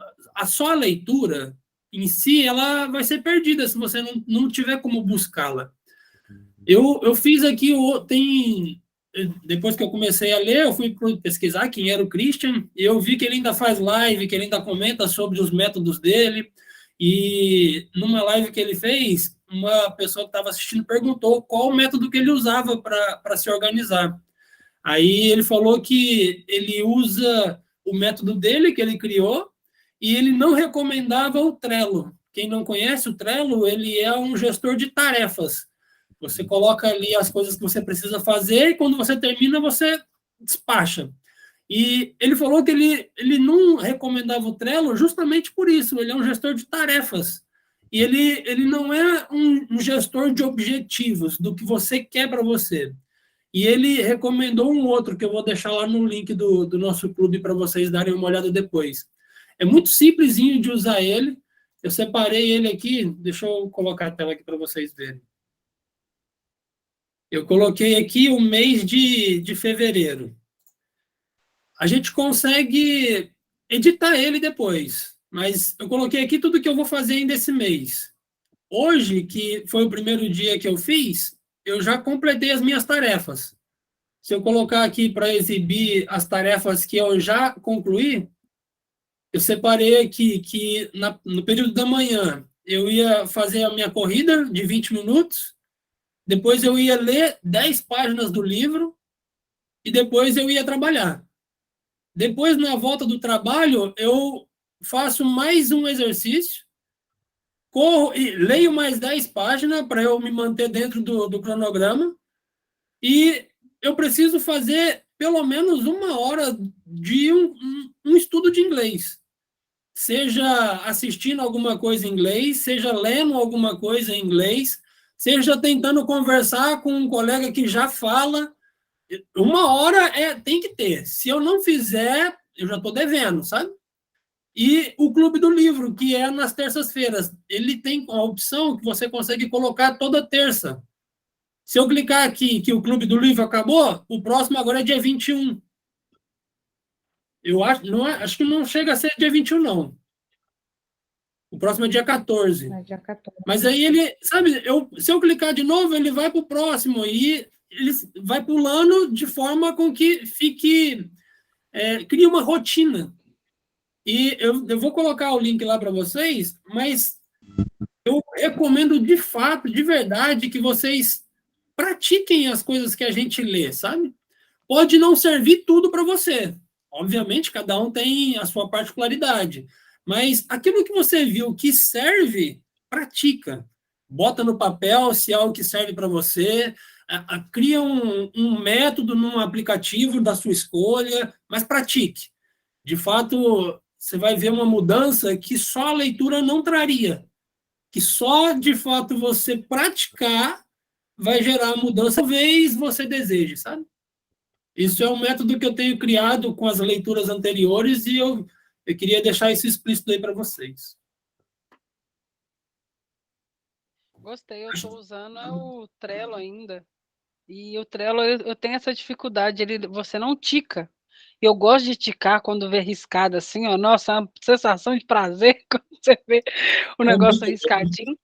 só a leitura em si, ela vai ser perdida se você não tiver como buscá-la. Eu fiz aqui, depois que eu comecei a ler, eu fui pesquisar quem era o Christian, e eu vi que ele ainda faz live, que ele ainda comenta sobre os métodos dele, e numa live que ele fez, uma pessoa que estava assistindo perguntou qual o método que ele usava para se organizar. Aí ele falou que ele usa o método dele, que ele criou, e ele não recomendava o Trello. Quem não conhece o Trello, ele é um gestor de tarefas. Você coloca ali as coisas que você precisa fazer e quando você termina, você despacha. E ele falou que ele não recomendava o Trello justamente por isso. Ele é um gestor de tarefas. E ele não é um gestor de objetivos, do que você quer para você. E ele recomendou um outro, que eu vou deixar lá no link do nosso clube para vocês darem uma olhada depois. É muito simplesinho de usar ele. Eu separei ele aqui. Deixa eu colocar a tela aqui para vocês verem. Eu coloquei aqui o mês de fevereiro. A gente consegue editar ele depois, mas eu coloquei aqui tudo que eu vou fazer ainda esse mês. Hoje, que foi o primeiro dia que eu fiz, eu já completei as minhas tarefas. Se eu colocar aqui para exibir as tarefas que eu já concluí, eu separei aqui que no período da manhã eu ia fazer a minha corrida de 20 minutos, depois eu ia ler 10 páginas do livro e depois eu ia trabalhar. Depois, na volta do trabalho, eu faço mais um exercício, corro e leio mais 10 páginas para eu me manter dentro do cronograma e eu preciso fazer pelo menos 1 hora de um estudo de inglês. Seja assistindo alguma coisa em inglês, seja lendo alguma coisa em inglês, seja tentando conversar com um colega que já fala. 1 hora tem que ter. Se eu não fizer, eu já estou devendo, sabe? E o Clube do Livro, que é nas terças-feiras, ele tem a opção que você consegue colocar toda terça. Se eu clicar aqui que o Clube do Livro acabou, o próximo agora é dia 21. Eu acho que não chega a ser dia 21, não. O próximo é dia 14. É dia 14. Mas aí ele, sabe, se eu clicar de novo, ele vai para o próximo e ele vai pulando de forma com que fique, cria uma rotina. E eu vou colocar o link lá para vocês, mas eu recomendo de fato, de verdade, que vocês pratiquem as coisas que a gente lê, sabe? Pode não servir tudo para você. Obviamente, cada um tem a sua particularidade. Mas aquilo que você viu que serve, pratica. Bota no papel se é algo que serve para você. Cria um método num aplicativo da sua escolha, mas pratique. De fato, você vai ver uma mudança que só a leitura não traria. Que só, de fato, você praticar vai gerar a mudança que talvez você deseje, sabe? Isso é um método que eu tenho criado com as leituras anteriores e eu queria deixar isso explícito aí para vocês. Gostei, eu estou usando o Trello ainda. E o Trello, eu tenho essa dificuldade, você não tica. Eu gosto de ticar quando vê riscado assim, ó. Nossa, uma sensação de prazer quando você vê o negócio riscadinho.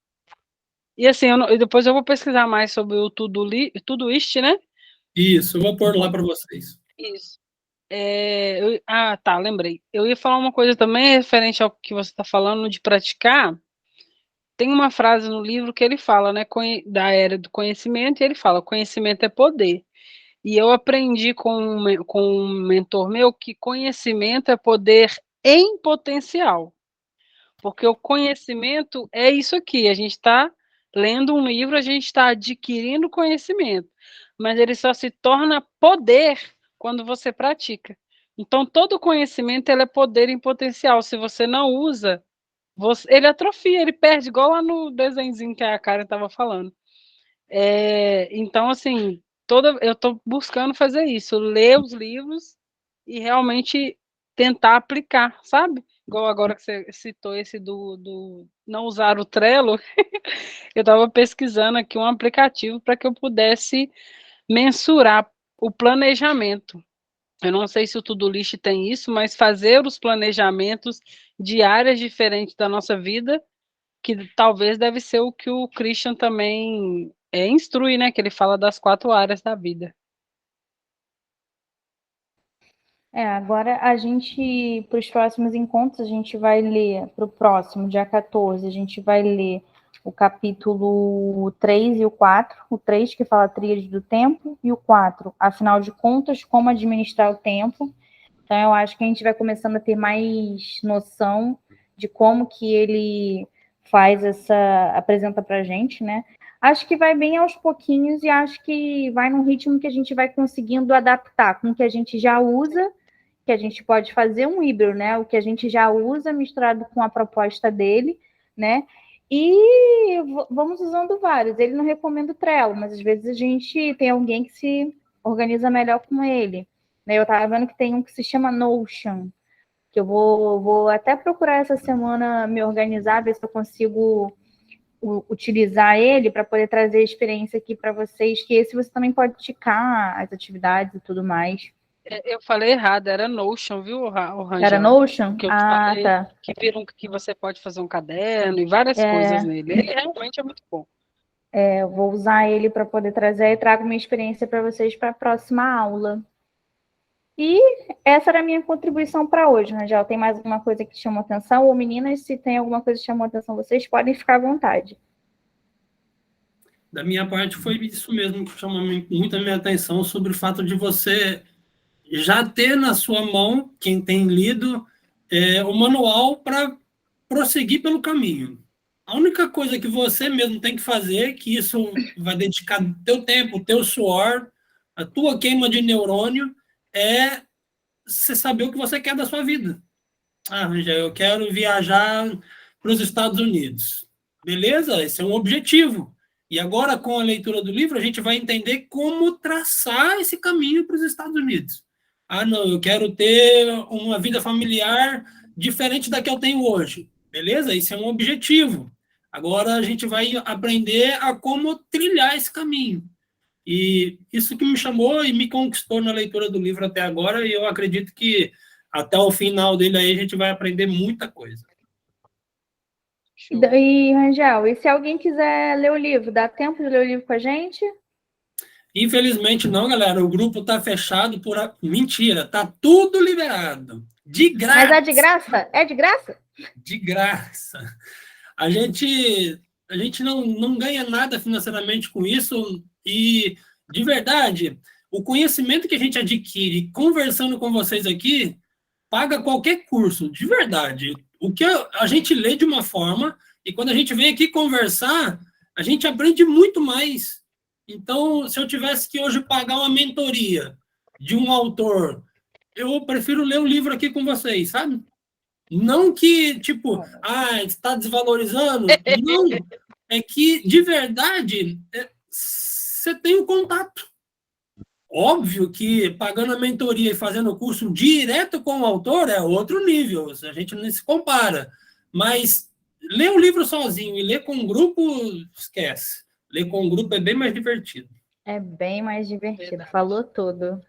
E assim, depois eu vou pesquisar mais sobre o Todoist, né? Isso, eu vou pôr lá para vocês. Isso. Tá, lembrei. Eu ia falar uma coisa também referente ao que você está falando de praticar. Tem uma frase no livro que ele fala, né, da era do conhecimento, e ele fala: conhecimento é poder. E eu aprendi com um mentor meu que conhecimento é poder em potencial. Porque o conhecimento é isso aqui, a gente está lendo um livro, a gente está adquirindo conhecimento, mas ele só se torna poder quando você pratica. Então, todo conhecimento ele é poder em potencial. Se você não usa, ele atrofia, ele perde, igual lá no desenhozinho que a Karen estava falando. Então, assim, eu estou buscando fazer isso, ler os livros e realmente tentar aplicar, sabe? Igual agora que você citou esse do não usar o Trello, eu estava pesquisando aqui um aplicativo para que eu pudesse mensurar o planejamento. Eu não sei se o Todoist tem isso, mas fazer os planejamentos de áreas diferentes da nossa vida, que talvez deve ser o que o Christian também instrui, né? Que ele fala das 4 áreas da vida. Agora a gente, para os próximos encontros, a gente vai ler, para o próximo, dia 14, a gente vai ler o capítulo 3 e o 4, o 3 que fala a tríade do tempo, e o 4, afinal de contas, como administrar o tempo. Então, eu acho que a gente vai começando a ter mais noção de como que ele apresenta para a gente, né? Acho que vai bem aos pouquinhos e acho que vai num ritmo que a gente vai conseguindo adaptar com o que a gente já usa, que a gente pode fazer um híbrido, né? O que a gente já usa misturado com a proposta dele, né? E vamos usando vários. Ele não recomenda o Trello, mas às vezes a gente tem alguém que se organiza melhor com ele. Eu estava vendo que tem um que se chama Notion, que eu vou até procurar essa semana me organizar, ver se eu consigo utilizar ele para poder trazer a experiência aqui para vocês, que esse você também pode ticar as atividades e tudo mais. Eu falei errado, era Notion, viu, Rangel? Era Notion? Que eu falei, tá. Que você pode fazer um caderno e várias coisas nele. Ele realmente é muito bom. Eu vou usar ele para poder trazer e trago minha experiência para vocês para a próxima aula. E essa era a minha contribuição para hoje, Rangel. Tem mais alguma coisa que te chamou atenção? Ou meninas, se tem alguma coisa que chamou atenção, vocês podem ficar à vontade. Da minha parte, foi isso mesmo que chamou muito a minha atenção, sobre o fato de você já ter na sua mão, quem tem lido, o manual para prosseguir pelo caminho. A única coisa que você mesmo tem que fazer, que isso vai dedicar teu tempo, teu suor, a tua queima de neurônio, é você saber o que você quer da sua vida. Rangel, eu quero viajar para os Estados Unidos. Beleza? Esse é um objetivo. E agora, com a leitura do livro, a gente vai entender como traçar esse caminho para os Estados Unidos. Não, eu quero ter uma vida familiar diferente da que eu tenho hoje. Beleza? Isso é um objetivo. Agora a gente vai aprender a como trilhar esse caminho. E isso que me chamou e me conquistou na leitura do livro até agora, e eu acredito que até o final dele aí a gente vai aprender muita coisa. E, Rangel, e se alguém quiser ler o livro, dá tempo de ler o livro com a gente? Infelizmente não, galera. O grupo está fechado por... Mentira, tá tudo liberado. De graça. Mas é de graça? É de graça? De graça. A gente A gente não ganha nada financeiramente com isso e, de verdade, o conhecimento que a gente adquire conversando com vocês aqui paga qualquer curso, de verdade. O que a gente lê de uma forma e quando a gente vem aqui conversar, a gente aprende muito mais. Então, se eu tivesse que hoje pagar uma mentoria de um autor, eu prefiro ler um livro aqui com vocês, sabe? Não que, tipo, está desvalorizando. Não. É que, de verdade, você tem o contato. Óbvio que pagando a mentoria e fazendo o curso direto com o autor é outro nível. A gente não se compara. Mas ler um livro sozinho e ler com um grupo, esquece. Ler com um grupo é bem mais divertido. É bem mais divertido. Falou tudo.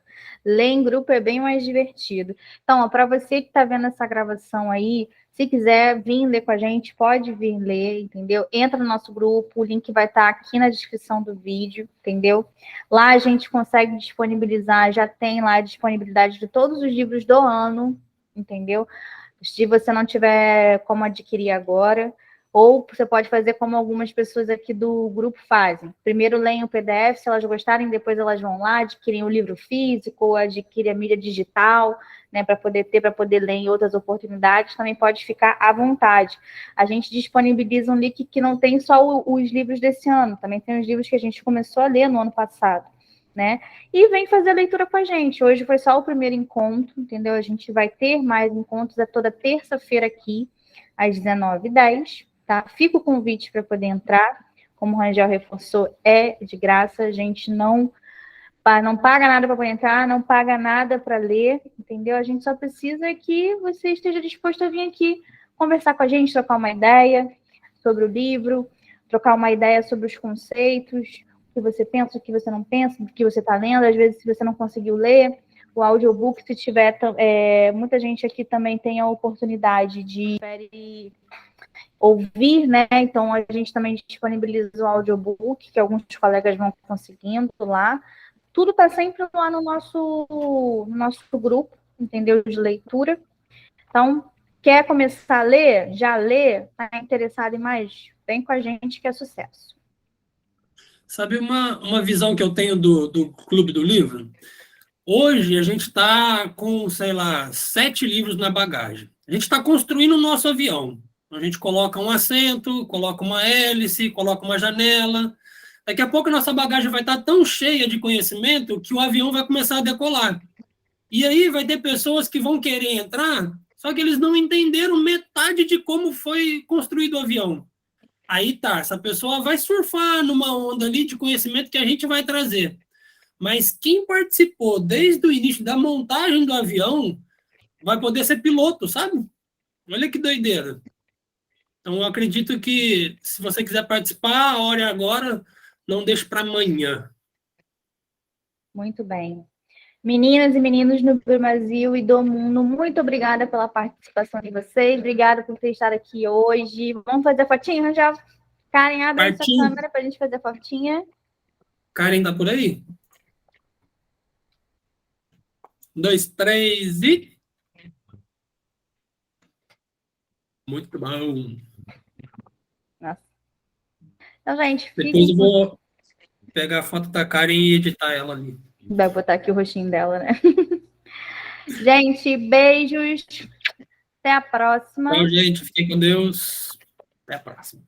Ler em grupo é bem mais divertido. Então, para você que está vendo essa gravação aí, se quiser vir ler com a gente, pode vir ler, entendeu? Entra no nosso grupo, o link vai estar aqui na descrição do vídeo, entendeu? Lá a gente consegue disponibilizar, já tem lá a disponibilidade de todos os livros do ano, entendeu? Se você não tiver como adquirir agora, ou você pode fazer como algumas pessoas aqui do grupo fazem. Primeiro leem o PDF, se elas gostarem, depois elas vão lá, adquirem o livro físico, ou adquirem a mídia digital, né, para poder ler em outras oportunidades, também pode ficar à vontade. A gente disponibiliza um link que não tem só os livros desse ano, também tem os livros que a gente começou a ler no ano passado, né? E vem fazer a leitura com a gente. Hoje foi só o primeiro encontro, entendeu? A gente vai ter mais encontros toda terça-feira aqui, às 19h10. Tá? Fica o convite para poder entrar. Como o Rangel reforçou, é de graça. A gente não paga nada para poder entrar, não paga nada para ler, entendeu? A gente só precisa que você esteja disposto a vir aqui conversar com a gente, trocar uma ideia sobre o livro, trocar uma ideia sobre os conceitos, o que você pensa, o que você não pensa, o que você está lendo. Às vezes, se você não conseguiu ler, o audiobook, se tiver... muita gente aqui também tem a oportunidade de ouvir, né? Então, a gente também disponibiliza o audiobook, que alguns colegas vão conseguindo lá. Tudo está sempre lá no nosso grupo, entendeu? De leitura. Então, quer começar a ler? Já lê? Está interessado em mais? Vem com a gente que é sucesso. Sabe uma visão que eu tenho do Clube do Livro? Hoje a gente está com, sei lá, 7 livros na bagagem. A gente está construindo o nosso avião. A gente coloca um assento, coloca uma hélice, coloca uma janela. Daqui a pouco a nossa bagagem vai estar tão cheia de conhecimento que o avião vai começar a decolar. E aí vai ter pessoas que vão querer entrar, só que eles não entenderam metade de como foi construído o avião. Aí tá, essa pessoa vai surfar numa onda ali de conhecimento que a gente vai trazer. Mas quem participou desde o início da montagem do avião vai poder ser piloto, sabe? Olha que doideira. Então, eu acredito que, se você quiser participar, a hora é agora, não deixe para amanhã. Muito bem. Meninas e meninos no Brasil e do mundo, muito obrigada pela participação de vocês. Obrigada por ter estado aqui hoje. Vamos fazer fotinha, Rangel? Karen, abre essa câmera para a gente fazer fotinha. Karen, tá por aí? 1, 2, 3 e... Muito bom. Nossa. Então, gente, depois eu vou pegar a foto da Karen e editar ela ali. Vai botar aqui o rostinho dela, né? Gente, beijos. Até a próxima. Tchau, gente. Fiquem com Deus. Até a próxima.